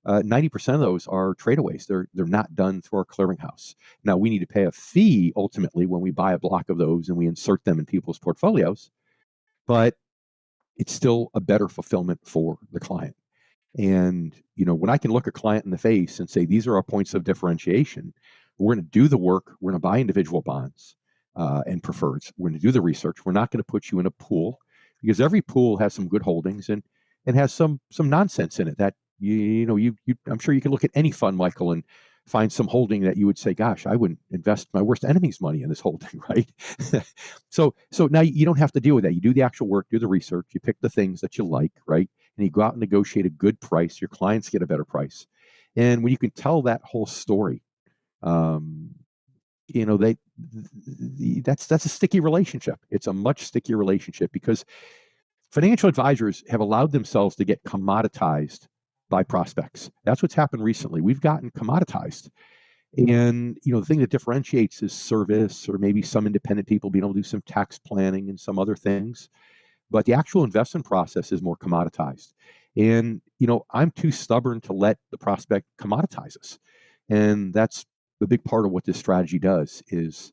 90% of those are tradeaways. They're not done through our clearinghouse. Now, we need to pay a fee ultimately when we buy a block of those and we insert them in people's portfolios, but it's still a better fulfillment for the client. And, when I can look a client in the face and say, these are our points of differentiation, we're going to do the work. We're going to buy individual bonds and preferreds. We're going to do the research. We're not going to put you in a pool, because every pool has some good holdings and has some nonsense in it that, I'm sure you can look at any fund, Michael, and find some holding that you would say, gosh, I wouldn't invest my worst enemy's money in this holding, right? So now you don't have to deal with that. You do the actual work, do the research, you pick the things that you like, right? And you go out and negotiate a good price. Your clients get a better price. And when you can tell that whole story, um, you know, that's a sticky relationship. It's a much stickier relationship because financial advisors have allowed themselves to get commoditized by prospects. That's what's happened recently. We've gotten commoditized. And the thing that differentiates is service, or maybe some independent people being able to do some tax planning and some other things. But the actual investment process is more commoditized. And I'm too stubborn to let the prospect commoditize us. And that's the big part of what this strategy does is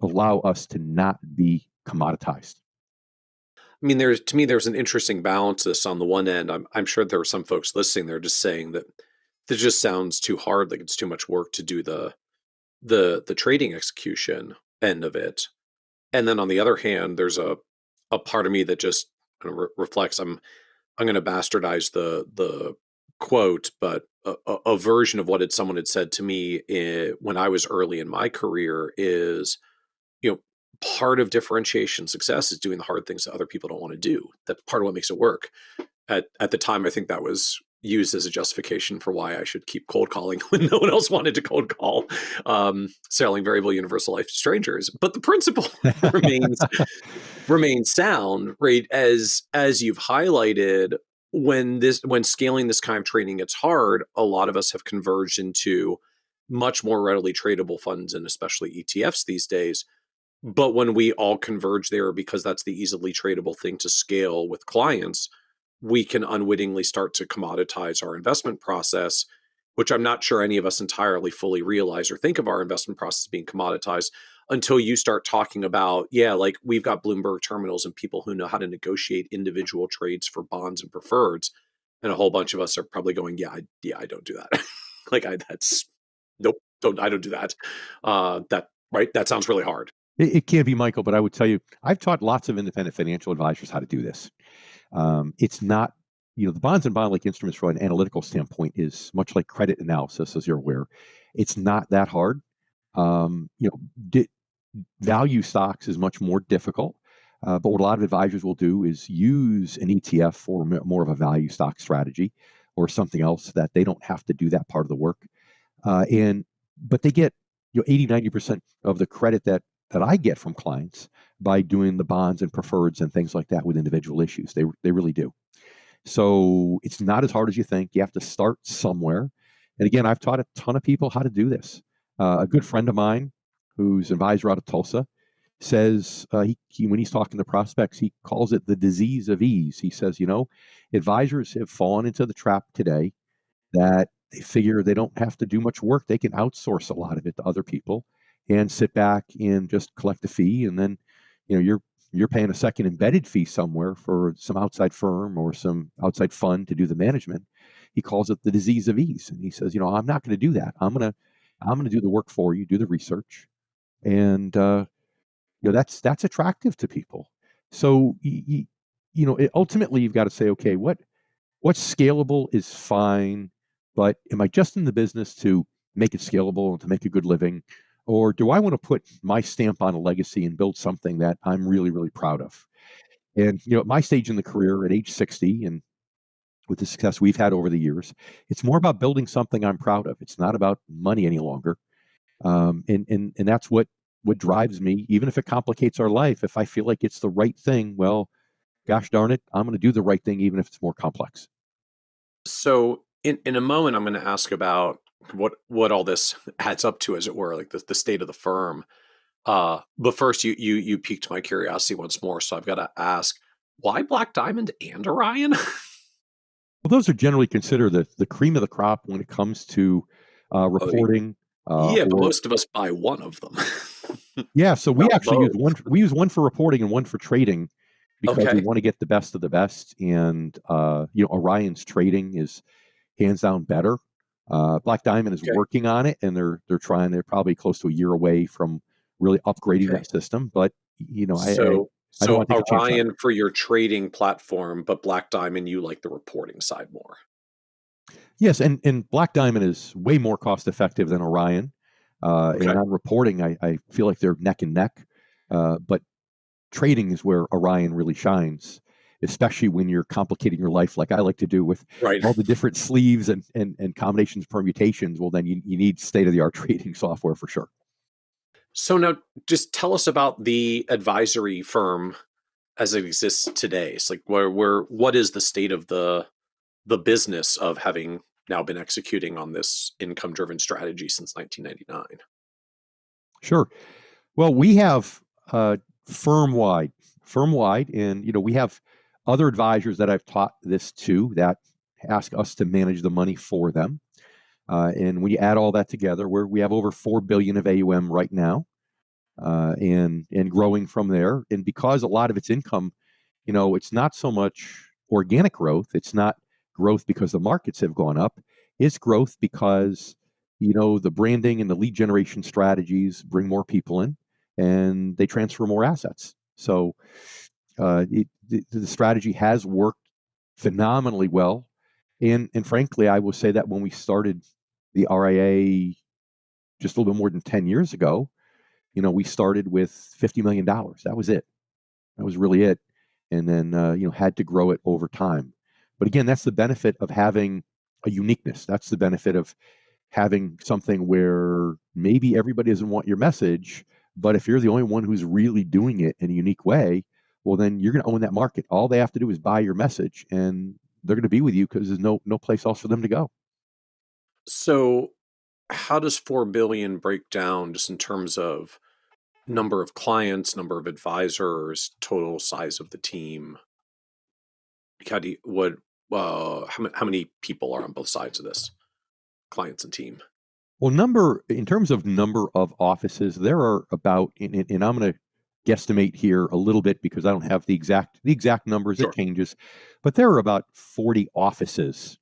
allow us to not be commoditized. I mean, to me, there's an interesting balance to this. On the one end, I'm sure there are some folks listening, they're just saying that this just sounds too hard, like it's too much work to do the trading execution end of it. And then on the other hand, there's a part of me that just kind of reflects. I'm going to bastardize the quote, but a version of what someone had said to me when I was early in my career is, part of differentiation success is doing the hard things that other people don't want to do. That's part of what makes it work. At the time, I think that was used as a justification for why I should keep cold calling when no one else wanted to cold call, selling variable universal life to strangers. But the principle remains sound, right? As you've highlighted, when scaling this kind of trading gets hard, a lot of us have converged into much more readily tradable funds, and especially ETFs these days. But when we all converge there, because that's the easily tradable thing to scale with clients, we can unwittingly start to commoditize our investment process, which I'm not sure any of us entirely fully realize or think of our investment process being commoditized until you start talking about, like we've got Bloomberg terminals and people who know how to negotiate individual trades for bonds and preferreds. And a whole bunch of us are probably going, I don't do that. Nope, I don't do that. That sounds really hard. It can be, Michael, but I would tell you, I've taught lots of independent financial advisors how to do this. It's not, the bonds and bond-like instruments from an analytical standpoint is much like credit analysis, as you're aware. It's not that hard. Value stocks is much more difficult. But what a lot of advisors will do is use an ETF for more of a value stock strategy or something else that they don't have to do that part of the work. But they get 80, 90% of the credit that I get from clients by doing the bonds and preferreds and things like that with individual issues. They really do. So it's not as hard as you think. You have to start somewhere. And again, I've taught a ton of people how to do this. A good friend of mine, who's an advisor out of Tulsa, says he when he's talking to prospects, he calls it the disease of ease. He says, advisors have fallen into the trap today that they figure they don't have to do much work. They can outsource a lot of it to other people and sit back and just collect a fee. And then, you're paying a second embedded fee somewhere for some outside firm or some outside fund to do the management. He calls it the disease of ease. And he says, I'm not going to do that. I'm going to do the work for you, do the research. And, that's attractive to people. So, ultimately you've got to say, okay, what's scalable is fine, but am I just in the business to make it scalable and to make a good living? Or do I want to put my stamp on a legacy and build something that I'm really, really proud of? And, at my stage in the career at age 60, and with the success we've had over the years, it's more about building something I'm proud of. It's not about money any longer. And that's what drives me, even if it complicates our life. If I feel like it's the right thing, well, gosh darn it, I'm going to do the right thing, even if it's more complex. So in a moment, I'm going to ask about what all this adds up to, as it were, like the state of the firm. But first, you piqued my curiosity once more, so I've got to ask, why Black Diamond and Orion? Well, those are generally considered the cream of the crop when it comes to reporting. But most of us buy one of them. Yeah, so we actually use one. We use one for reporting and one for trading because we want to get the best of the best. And Orion's trading is hands down better. Black Diamond is working on it, and they're trying. They're probably close to a year away from really upgrading that system. But I don't want to take Orion for your trading platform, but Black Diamond, you like the reporting side more. Yes, and Black Diamond is way more cost effective than Orion. Okay. And on reporting, I feel like they're neck and neck. But trading is where Orion really shines, especially when you're complicating your life like I like to do with Right. all the different sleeves and combinations, permutations. Well, then you need state-of-the-art trading software for sure. So now just tell us about the advisory firm as it exists today. It's like what is the state of the business of having now been executing on this income-driven strategy since 1999? Sure. Well, we have firm-wide, and we have other advisors that I've taught this to that ask us to manage the money for them. And when you add all that together, we have over $4 billion of AUM right now, and growing from there. And because a lot of its income, it's not so much organic growth. It's not growth because the markets have gone up. It's growth because the branding and the lead generation strategies bring more people in, and they transfer more assets. So the strategy has worked phenomenally well. And frankly, I will say that when we started the RIA just a little bit more than 10 years ago, we started with $50 million. That was it. That was really it. And then, had to grow it over time. But again, that's the benefit of having a uniqueness. That's the benefit of having something where maybe everybody doesn't want your message, but if you're the only one who's really doing it in a unique way, well, then you're going to own that market. All they have to do is buy your message, and they're going to be with you because there's no place else for them to go. So how does 4 billion break down just in terms of number of clients, number of advisors, total size of the team? How do you, what how many people are on both sides of this, clients and team? Well, in terms of number of offices, there are about, and I'm going to guesstimate here a little bit because I don't have the exact numbers. Sure. It changes, but there are about 40 offices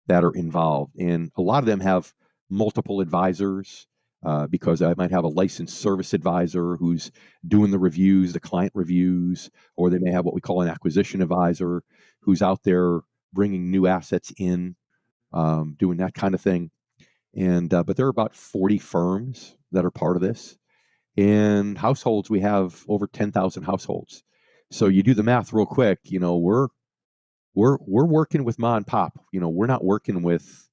that are involved, and a lot of them have multiple advisors, because I might have a licensed service advisor who's doing the reviews, the client reviews, or they may have what we call an acquisition advisor who's out there bringing new assets in, doing that kind of thing. And but there are about 40 firms that are part of this, and households. We have over 10,000 households. So you do the math real quick. We're working with mom and pop. We're not working with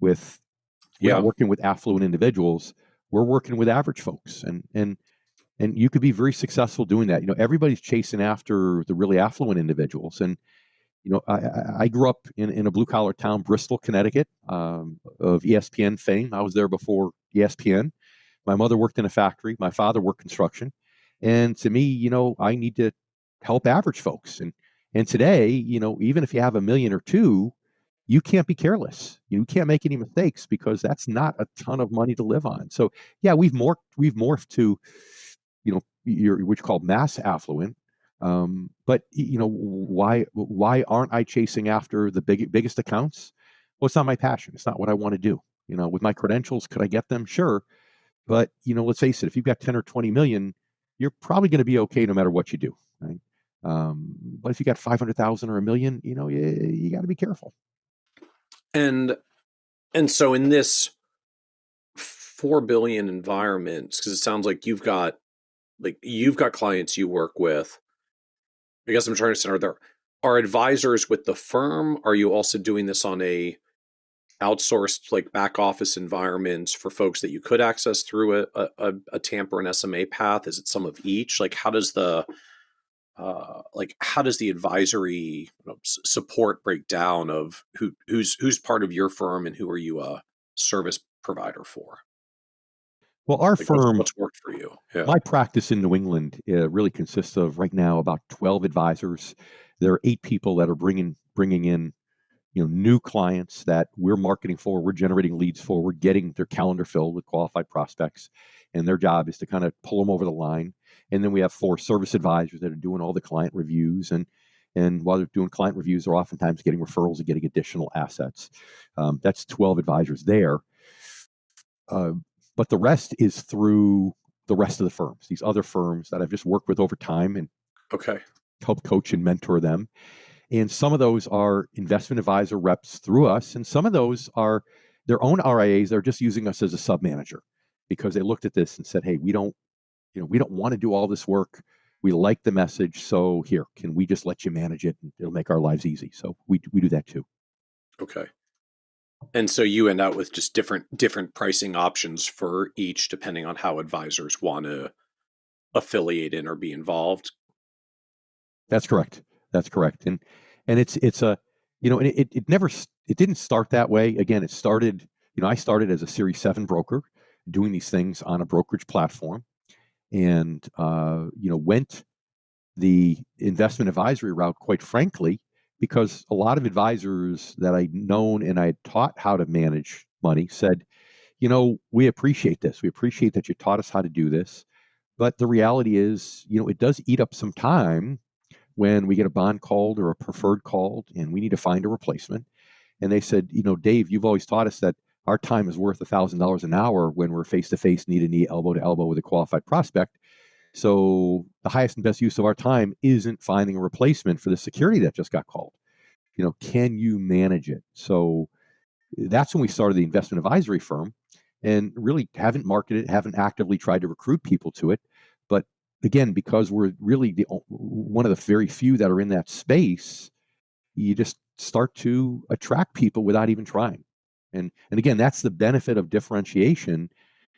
we're not working with affluent individuals. We're working with average folks, and you could be very successful doing that. Everybody's chasing after the really affluent individuals, and I grew up in a blue collar town, Bristol, Connecticut, of ESPN fame. I was there before ESPN. My mother worked in a factory. My father worked construction, and to me, I need to help average folks. And today, even if you have $1 million or $2 million, you can't be careless. You can't make any mistakes because that's not a ton of money to live on. So yeah, we've morphed to, what you call mass affluent. But why aren't I chasing after the biggest accounts? Well, it's not my passion. It's not what I want to do. With my credentials, could I get them? Sure. But, let's face it, if you've got 10 or 20 million, you're probably going to be okay no matter what you do. Right. But if you got 500,000 or $1 million, you got to be careful. And so in this 4 billion environment, because it sounds like you've got clients you work with. I guess I'm trying to say, are advisors with the firm? Are you also doing this on a outsourced back office environments for folks that you could access through a TAMP or an SMA path? Is it some of each? How does the advisory support break down of who's part of your firm and who are you a service provider for? Well, our firm, what's worked for you? Yeah. My practice in New England really consists of right now about 12 advisors. There are 8 people that are bringing in new clients that we're marketing for, we're generating leads for, we're getting their calendar filled with qualified prospects, and their job is to kind of pull them over the line. And then we have 4 service advisors that are doing all the client reviews, and while they're doing client reviews, they're oftentimes getting referrals and getting additional assets. That's 12 advisors there. But the rest is through the rest of the firms, these other firms that I've just worked with over time and Okay. help coach and mentor them. And some of those are investment advisor reps through us, and some of those are their own RIAs. They're just using us as a sub manager because they looked at this and said, "Hey, we don't want to do all this work. We like the message, so here, can we just let you manage it? And it'll make our lives easy." So we do that too. Okay. And so you end up with just different pricing options for each, depending on how advisors want to affiliate in or be involved. That's correct. That's correct. And it's a and it didn't start that way. Again, it started. I started as a Series 7 broker, doing these things on a brokerage platform, and went the investment advisory route, quite frankly, because a lot of advisors that I'd known and I had taught how to manage money said, we appreciate this. We appreciate that you taught us how to do this. But the reality is, it does eat up some time when we get a bond called or a preferred called and we need to find a replacement. And they said, Dave, you've always taught us that our time is worth $1,000 an hour when we're face to face, knee to knee, elbow to elbow with a qualified prospect. So the highest and best use of our time isn't finding a replacement for the security that just got called. Can you manage it? So that's when we started the investment advisory firm, and really haven't marketed, haven't actively tried to recruit people to it. But again, because we're really one of the very few that are in that space, you just start to attract people without even trying. And again, that's the benefit of differentiation.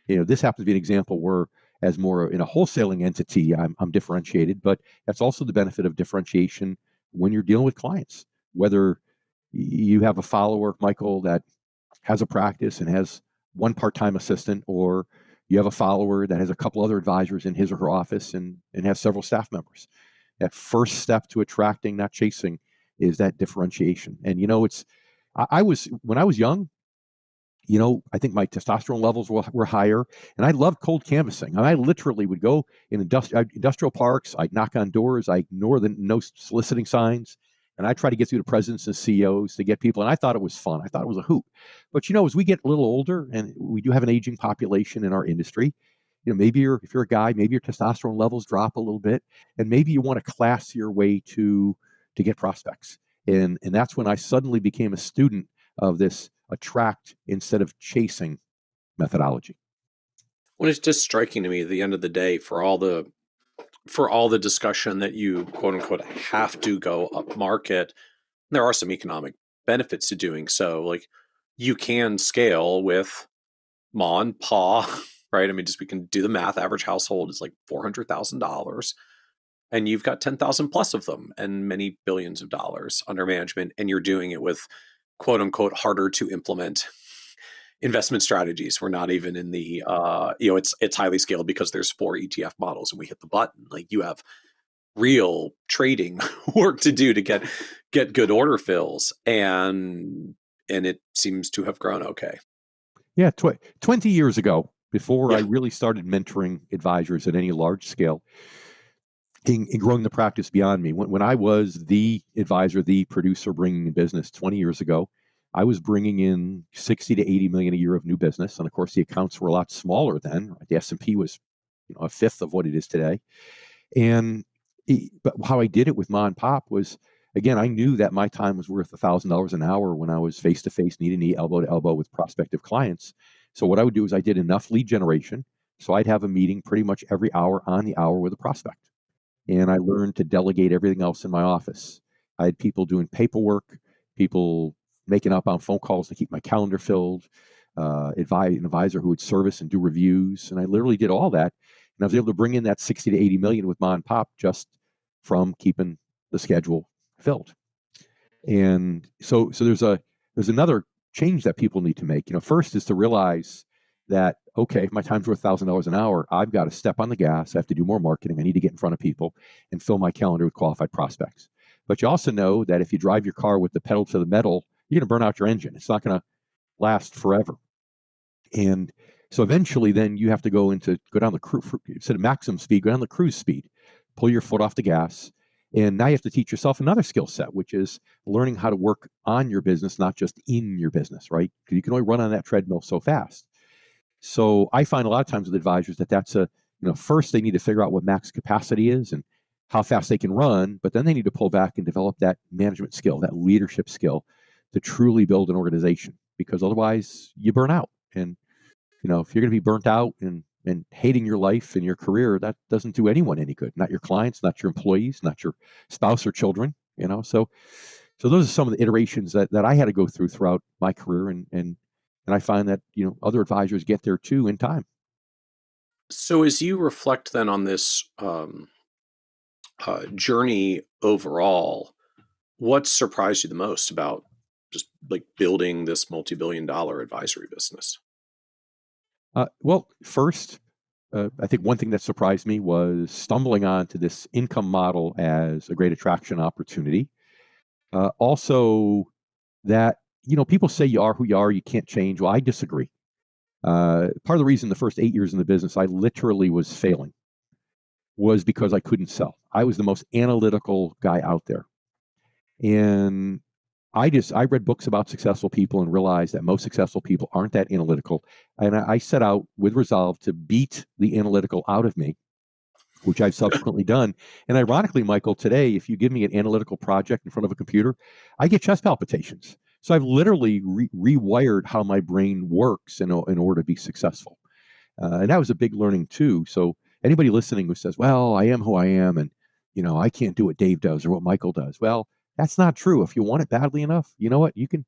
This happens to be an example where, as more in a wholesaling entity, I'm differentiated, but that's also the benefit of differentiation when you're dealing with clients. Whether you have a follower, Michael, that has a practice and has one part-time assistant, or you have a follower that has a couple other advisors in his or her office and has several staff members. That first step to attracting, not chasing, is that differentiation. And when I was young, I think my testosterone levels were higher, and I loved cold canvassing. I literally would go in industrial parks. I'd knock on doors. I ignore the no soliciting signs, and I try to get through the presidents and CEOs to get people. And I thought it was fun. I thought it was a hoot. But as we get a little older, and we do have an aging population in our industry, maybe if you're a guy, maybe your testosterone levels drop a little bit, and maybe you want a classier way to get prospects. And that's when I suddenly became a student of this attract instead of chasing methodology. Well, it's just striking to me at the end of the day, for all the discussion that you quote unquote have to go up market, there are some economic benefits to doing so. Like, you can scale with ma and pa, right? I mean, we can do the math. Average household is like $400,000, and you've got 10,000 plus of them and many billions of dollars under management, and you're doing it with quote unquote harder to implement investment strategies. We're not even in the it's highly scaled because there's 4 ETF models and we hit the button. Like, you have real trading work to do to get good order fills, and it seems to have grown okay. Yeah, 20 years ago, before I really started mentoring advisors at any large scale, in growing the practice beyond me. When I was the advisor, the producer bringing in business 20 years ago, I was bringing in 60 to 80 million a year of new business. And of course, the accounts were a lot smaller then. The S&P was a fifth of what it is today. But how I did it with Ma and Pop was, again, I knew that my time was worth $1,000 an hour when I was face-to-face, knee-to-knee, elbow-to-elbow with prospective clients. So what I would do is I did enough lead generation, so I'd have a meeting pretty much every hour on the hour with a prospect. And I learned to delegate everything else in my office. I had people doing paperwork, people making outbound phone calls to keep my calendar filled, an advisor who would service and do reviews. And I literally did all that. And I was able to bring in that 60 to 80 million with Ma and Pop just from keeping the schedule filled. And so there's another change that people need to make. First is to realize that, okay, my time's worth $1,000 an hour. I've got to step on the gas. I have to do more marketing. I need to get in front of people and fill my calendar with qualified prospects. But you also know that if you drive your car with the pedal to the metal, you're going to burn out your engine. It's not going to last forever. And so eventually then you have to go down the cruise, instead of maximum speed, go down the cruise speed, pull your foot off the gas. And now you have to teach yourself another skill set, which is learning how to work on your business, not just in your business, right? Because you can only run on that treadmill so fast. So I find a lot of times with advisors that's first they need to figure out what max capacity is and how fast they can run, but then they need to pull back and develop that management skill, that leadership skill to truly build an organization, because otherwise you burn out. And, if you're going to be burnt out and hating your life and your career, that doesn't do anyone any good. Not your clients, not your employees, not your spouse or children, So those are some of the iterations that I had to go throughout my career. And I find that, other advisors get there too in time. So as you reflect then on this journey overall, what surprised you the most about just like building this multi-billion-dollar advisory business? Well, first, I think one thing that surprised me was stumbling onto this income model as a great attraction opportunity. Also, that, people say you are who you are, you can't change. Well, I disagree. Part of the reason the first 8 years in the business, I literally was failing, was because I couldn't sell. I was the most analytical guy out there. And I read books about successful people and realized that most successful people aren't that analytical. And I set out with resolve to beat the analytical out of me, which I've subsequently done. And ironically, Michael, today, if you give me an analytical project in front of a computer, I get chest palpitations. So I've literally rewired how my brain works in order to be successful. And that was a big learning too. So anybody listening who says, well, I am who I am, and, I can't do what Dave does or what Michael does. Well, that's not true. If you want it badly enough, you know what? You can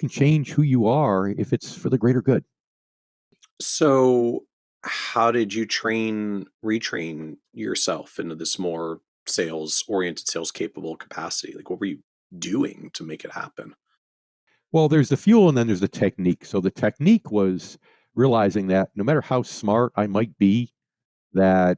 change who you are if it's for the greater good. So how did you retrain yourself into this more sales-oriented, sales-capable capacity? Like, what were you doing to make it happen? Well, there's the fuel and then there's the technique. So the technique was realizing that no matter how smart I might be, that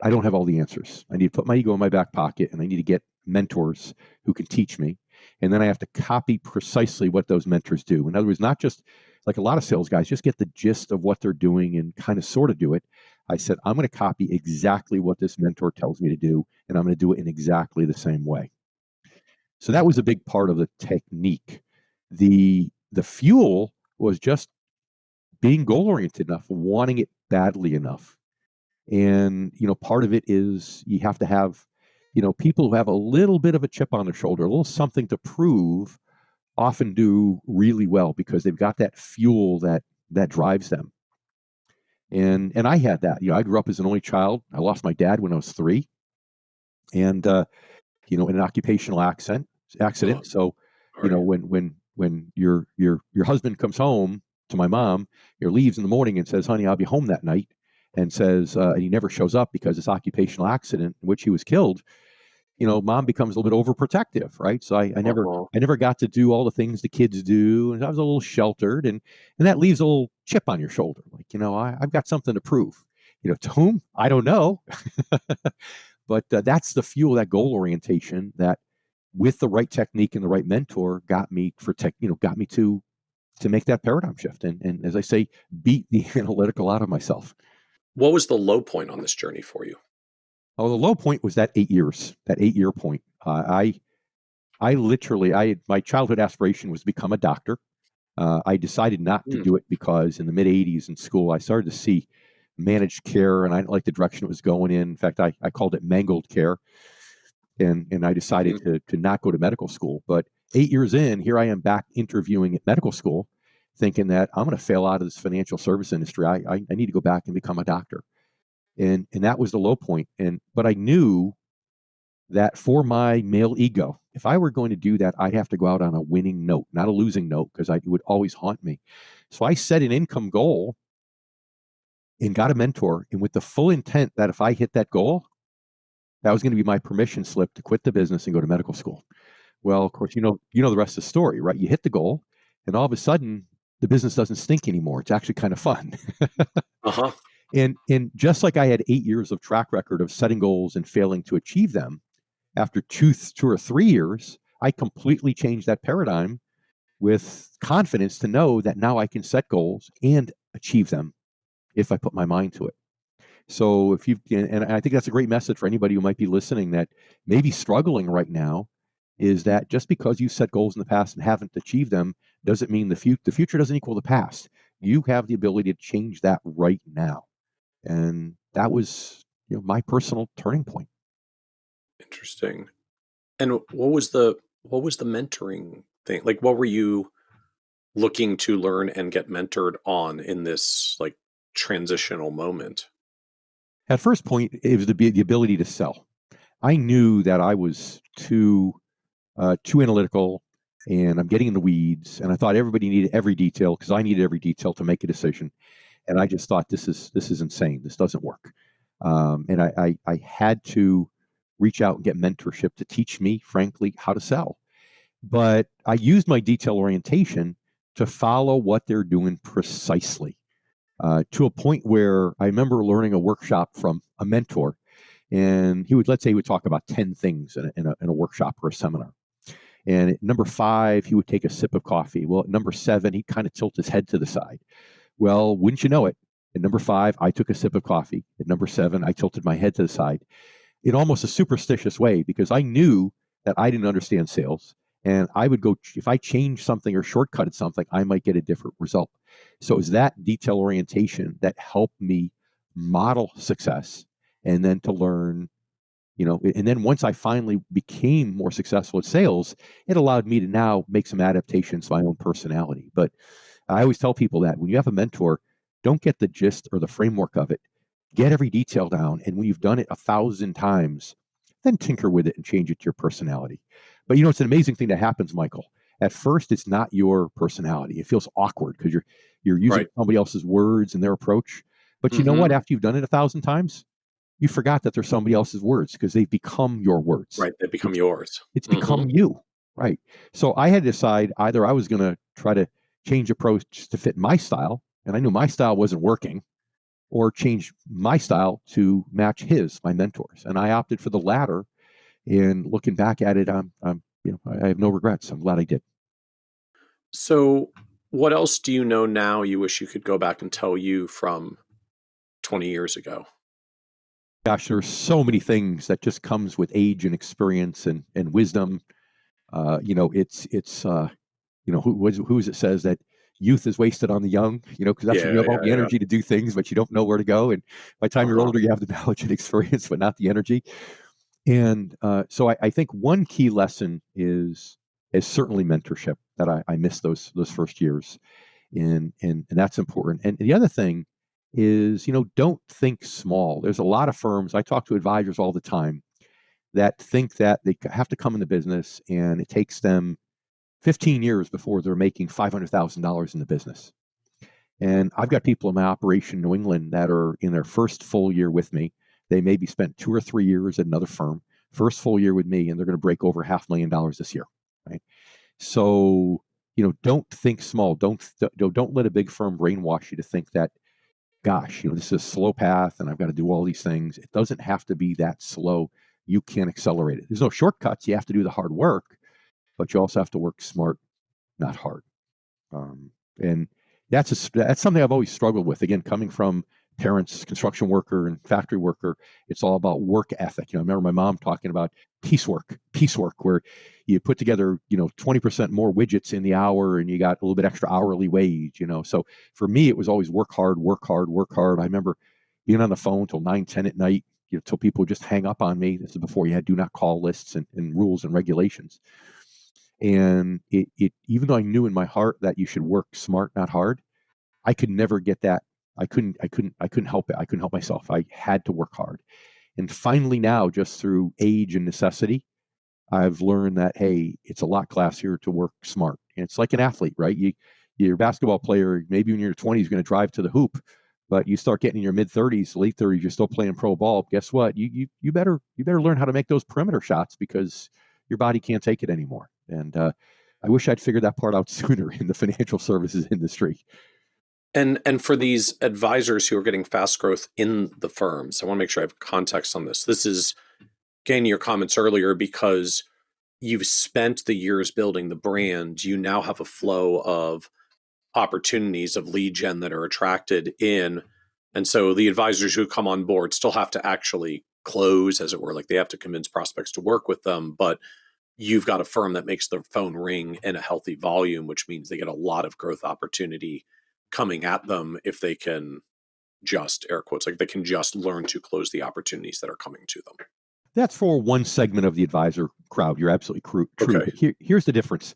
I don't have all the answers. I need to put my ego in my back pocket, and I need to get mentors who can teach me. And then I have to copy precisely what those mentors do. In other words, not just like a lot of sales guys, just get the gist of what they're doing and kind of sort of do it. I said, I'm going to copy exactly what this mentor tells me to do, and I'm going to do it in exactly the same way. So that was a big part of the technique. The fuel was just being goal oriented enough, wanting it badly enough. And, part of it is you have to have, people who have a little bit of a chip on their shoulder, a little something to prove, often do really well because they've got that fuel that drives them. And I had that. I grew up as an only child. I lost my dad when I was 3, and in an occupational accident. So, when your husband comes home to my mom, leaves in the morning and says, "Honey, I'll be home that night," and says, and he never shows up because this occupational accident in which he was killed, mom becomes a little bit overprotective, right? So I never got to do all the things the kids do, and I was a little sheltered, and that leaves a little chip on your shoulder, like, I've got something to prove. To whom? I don't know. But that's the fuel, that goal orientation, that with the right technique and the right mentor got me to make that paradigm shift, and as I say, beat the analytical out of myself. What was the low point on this journey for you? Oh, the low point was that 8 years, that 8-year point. I literally, my childhood aspiration was to become a doctor. I decided not to do it because in the mid 80s in school, I started to see managed care, and I didn't like the direction it was going in. In fact, I called it mangled care. And I decided to not go to medical school. But 8 years in, here I am back interviewing at medical school, thinking that I'm going to fail out of this financial service industry. I need to go back and become a doctor. And that was the low point. But I knew that for my male ego, if I were going to do that, I'd have to go out on a winning note, not a losing note, because it would always haunt me. So I set an income goal and got a mentor, and with the full intent that if I hit that goal, that was going to be my permission slip to quit the business and go to medical school. Well, of course, you know the rest of the story, right? You hit the goal, and all of a sudden, the business doesn't stink anymore. It's actually kind of fun. Uh-huh. And just like I had 8 years of track record of setting goals and failing to achieve them, after two or 3 years, I completely changed that paradigm with confidence to know that now I can set goals and achieve them if I put my mind to it. So and I think that's a great message for anybody who might be listening that may be struggling right now, is that just because you set goals in the past and haven't achieved them doesn't mean the future doesn't equal the past. You have the ability to change that right now. And that was, my personal turning point. Interesting. And what was the mentoring thing? Like, what were you looking to learn and get mentored on in this like transitional moment? At first point, it was the ability to sell. I knew that I was too analytical, and I'm getting in the weeds. And I thought everybody needed every detail because I needed every detail to make a decision. And I just thought this is insane. This doesn't work. And I had to reach out and get mentorship to teach me, frankly, how to sell. But I used my detail orientation to follow what they're doing precisely, to a point where I remember learning a workshop from a mentor, and let's say he would talk about 10 things in a workshop or a seminar. And at number 5, he would take a sip of coffee. Well, at number 7, he'd kind of tilt his head to the side. Well, wouldn't you know it? At number 5, I took a sip of coffee. At number 7, I tilted my head to the side in almost a superstitious way because I knew that I didn't understand sales. And I would go, if I changed something or shortcutted something, I might get a different result. So it was that detail orientation that helped me model success and then to learn, and then once I finally became more successful at sales, it allowed me to now make some adaptations to my own personality. But I always tell people that when you have a mentor, don't get the gist or the framework of it. Get every detail down. And when you've done it 1,000 times, then tinker with it and change it to your personality. But it's an amazing thing that happens, Michael. At first, it's not your personality. It feels awkward because you're using Right. somebody else's words and their approach. But you know what? After you've done it 1,000 times, you forgot that they're somebody else's words because they've become your words. Right. They become It's, yours. it's become you. Right. So I had to decide either I was going to try to change approach to fit my style, and I knew my style wasn't working, or change my style to match my mentor's. And I opted for the latter. And looking back at it, I have no regrets. I'm glad I did. So, what else do you know now you wish you could go back and tell you from 20 years ago? Gosh, there's so many things that just comes with age and experience and wisdom. Who is it says that youth is wasted on the young, because that's when you Yeah, have all yeah, the yeah. energy to do things, but you don't know where to go. And by the time you're Uh-huh. older, you have the knowledge and experience, but not the energy. And so I think one key lesson is certainly mentorship that I missed those first years. And that's important. And the other thing is, don't think small. There's a lot of firms, I talk to advisors all the time that think that they have to come in the business and it takes them 15 years before they're making $500,000 in the business. And I've got people in my operation in New England that are in their first full year with me. They maybe spent 2 or 3 years at another firm, first full year with me, and they're going to break over $500,000 this year, right? So, don't think small. Don't let a big firm brainwash you to think that, gosh, this is a slow path and I've got to do all these things. It doesn't have to be that slow. You can accelerate it. There's no shortcuts. You have to do the hard work, but you also have to work smart, not hard. And that's something I've always struggled with. Again, coming from parents, construction worker and factory worker, it's all about work ethic. I remember my mom talking about piecework, where you put together, 20% more widgets in the hour and you got a little bit extra hourly wage, So for me, it was always work hard, work hard, work hard. I remember being on the phone till 9, 10 at night, till people would just hang up on me. This is before you had do not call lists and rules and regulations. And it even though I knew in my heart that you should work smart, not hard, I could never get that. I couldn't help it. I couldn't help myself. I had to work hard. And finally now, just through age and necessity, I've learned that, hey, it's a lot classier to work smart. And it's like an athlete, right? You're a basketball player, maybe when you're 20s, you're going to drive to the hoop, but you start getting in your mid 30s, late 30s, you're still playing pro ball. Guess what? You better learn how to make those perimeter shots because your body can't take it anymore. And I wish I'd figured that part out sooner in the financial services industry. And for these advisors who are getting fast growth in the firms, I want to make sure I have context on this. This is, again, your comments earlier, because you've spent the years building the brand. You now have a flow of opportunities of lead gen that are attracted in. And so the advisors who come on board still have to actually close, as it were, like they have to convince prospects to work with them. But you've got a firm that makes their phone ring in a healthy volume, which means they get a lot of growth opportunity coming at them if they can just, air quotes, like they can just learn to close the opportunities that are coming to them. That's for one segment of the advisor crowd. You're absolutely true. Okay. But here's the difference.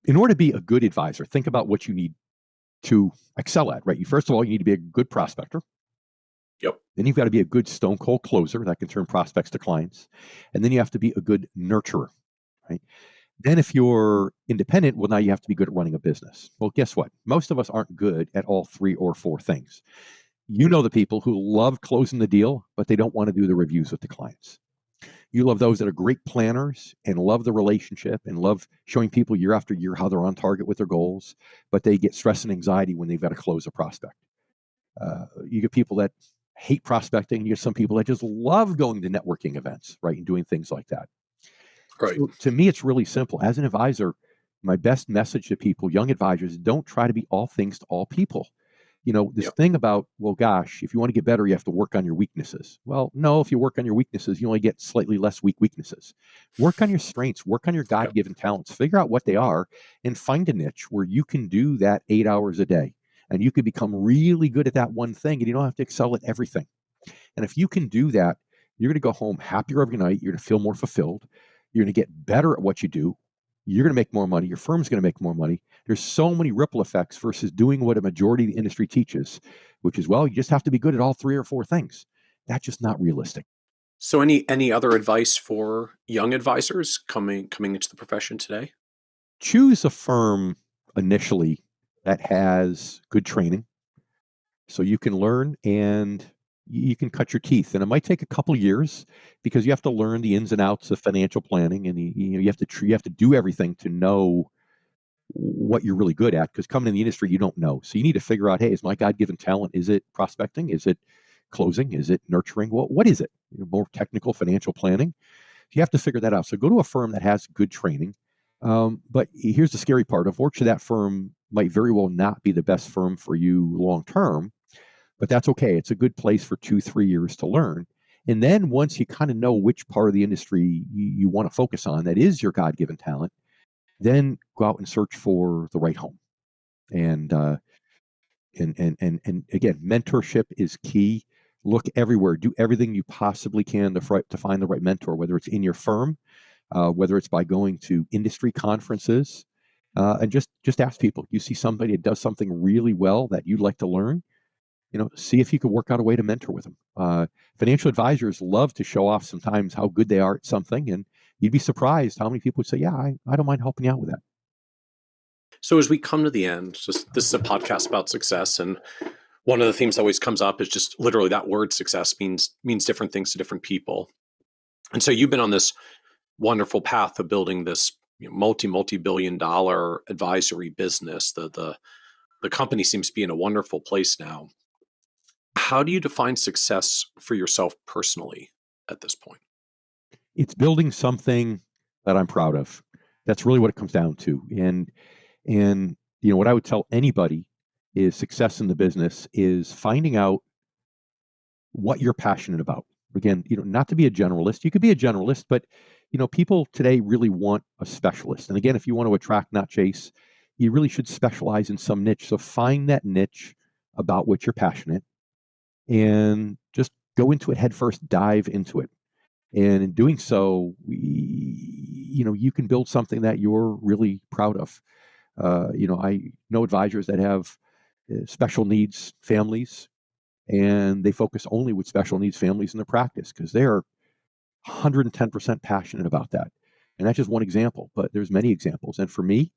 In order to be a good advisor, think about what you need to excel at, right? First of all, you need to be a good prospector. Yep. Then you've got to be a good stone cold closer that can turn prospects to clients. And then you have to be a good nurturer, right? Then if you're independent, well, now you have to be good at running a business. Well, guess what? Most of us aren't good at all 3 or 4 things. You know the people who love closing the deal, but they don't want to do the reviews with the clients. You love those that are great planners and love the relationship and love showing people year after year how they're on target with their goals, but they get stress and anxiety when they've got to close a prospect. You get people that hate prospecting. You get some people that just love going to networking events, right, and doing things like that. Right. So to me, it's really simple. As an advisor, my best message to people, young advisors, don't try to be all things to all people. This thing about, well, gosh, if you want to get better, you have to work on your weaknesses. Well, no, if you work on your weaknesses, you only get slightly less weak weaknesses. Work on your strengths, work on your God-given talents, figure out what they are, and find a niche where you can do that 8 hours a day. And you can become really good at that one thing, and you don't have to excel at everything. And if you can do that, you're going to go home happier every night. You're going to feel more fulfilled. You're going to get better at what you do. You're going to make more money. Your firm's going to make more money. There's so many ripple effects versus doing what a majority of the industry teaches, which is, well, you just have to be good at all 3 or 4 things. That's just not realistic. So any other advice for young advisors coming into the profession today? Choose a firm initially that has good training so you can learn and you can cut your teeth. And it might take a couple of years because you have to learn the ins and outs of financial planning, and you have to do everything to know what you're really good at, because coming in the industry, you don't know. So you need to figure out, hey, is my God-given talent, is it prospecting? Is it closing? Is it nurturing? What is it? More technical financial planning. You have to figure that out. So go to a firm that has good training. But here's the scary part. Unfortunately, that firm might very well not be the best firm for you long-term, but that's okay. It's a good place for 2-3 years to learn. And then once you kind of know which part of the industry you want to focus on, that is your God-given talent, then go out and search for the right home. And again, mentorship is key. Look everywhere. Do everything you possibly can to find the right mentor, whether it's in your firm, whether it's by going to industry conferences, and just ask people. You see somebody that does something really well that you'd like to learn, see if you could work out a way to mentor with them. Financial advisors love to show off sometimes how good they are at something, and you'd be surprised how many people would say, yeah, I don't mind helping you out with that. So as we come to the end, this is a podcast about success, and one of the themes that always comes up is just literally that word success means different things to different people. And so you've been on this wonderful path of building this multi-billion-dollar advisory business. The company seems to be in a wonderful place now. How do you define success for yourself personally at this point? It's building something that I'm proud of. That's really what it comes down to. And what I would tell anybody is success in the business is finding out what you're passionate about. Again, not to be a generalist. You could be a generalist, but people today really want a specialist. And again, if you want to attract, not chase, you really should specialize in some niche. So find that niche about which you're passionate and just go into it head first, dive into it. And in doing so, you can build something that you're really proud of. I know advisors that have special needs families, and they focus only with special needs families in their practice because they're 110% passionate about that. And that's just one example, but there's many examples. And for me,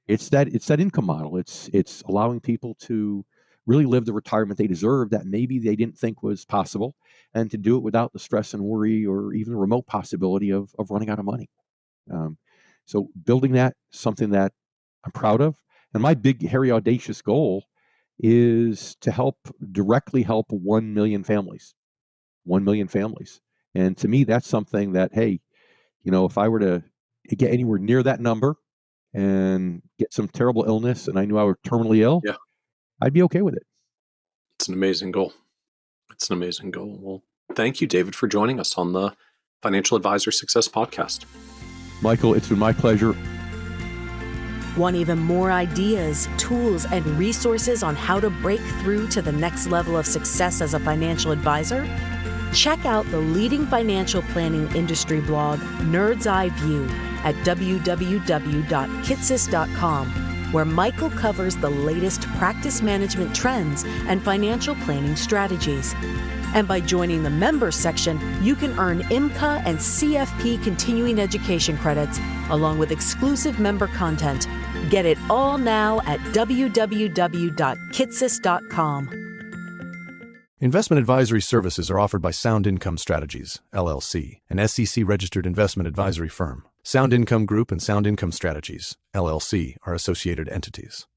it's that income model. It's allowing people to really live the retirement they deserve that maybe they didn't think was possible, and to do it without the stress and worry or even the remote possibility of running out of money. So building that, something that I'm proud of. And my big, hairy, audacious goal is to directly help 1 million families. 1 million families. And to me, that's something that, hey, if I were to get anywhere near that number and get some terrible illness and I knew I was terminally ill, I'd be okay with it. It's an amazing goal. Well, thank you, David, for joining us on the Financial Advisor Success Podcast. Michael, it's been my pleasure. Want even more ideas, tools, and resources on how to break through to the next level of success as a financial advisor? Check out the leading financial planning industry blog, Nerd's Eye View, at www.kitsis.com, where Michael covers the latest practice management trends and financial planning strategies. And by joining the members section, you can earn IMCA and CFP continuing education credits, along with exclusive member content. Get it all now at www.kitsis.com. Investment advisory services are offered by Sound Income Strategies, LLC, an SEC-registered investment advisory firm. Sound Income Group and Sound Income Strategies, LLC, are associated entities.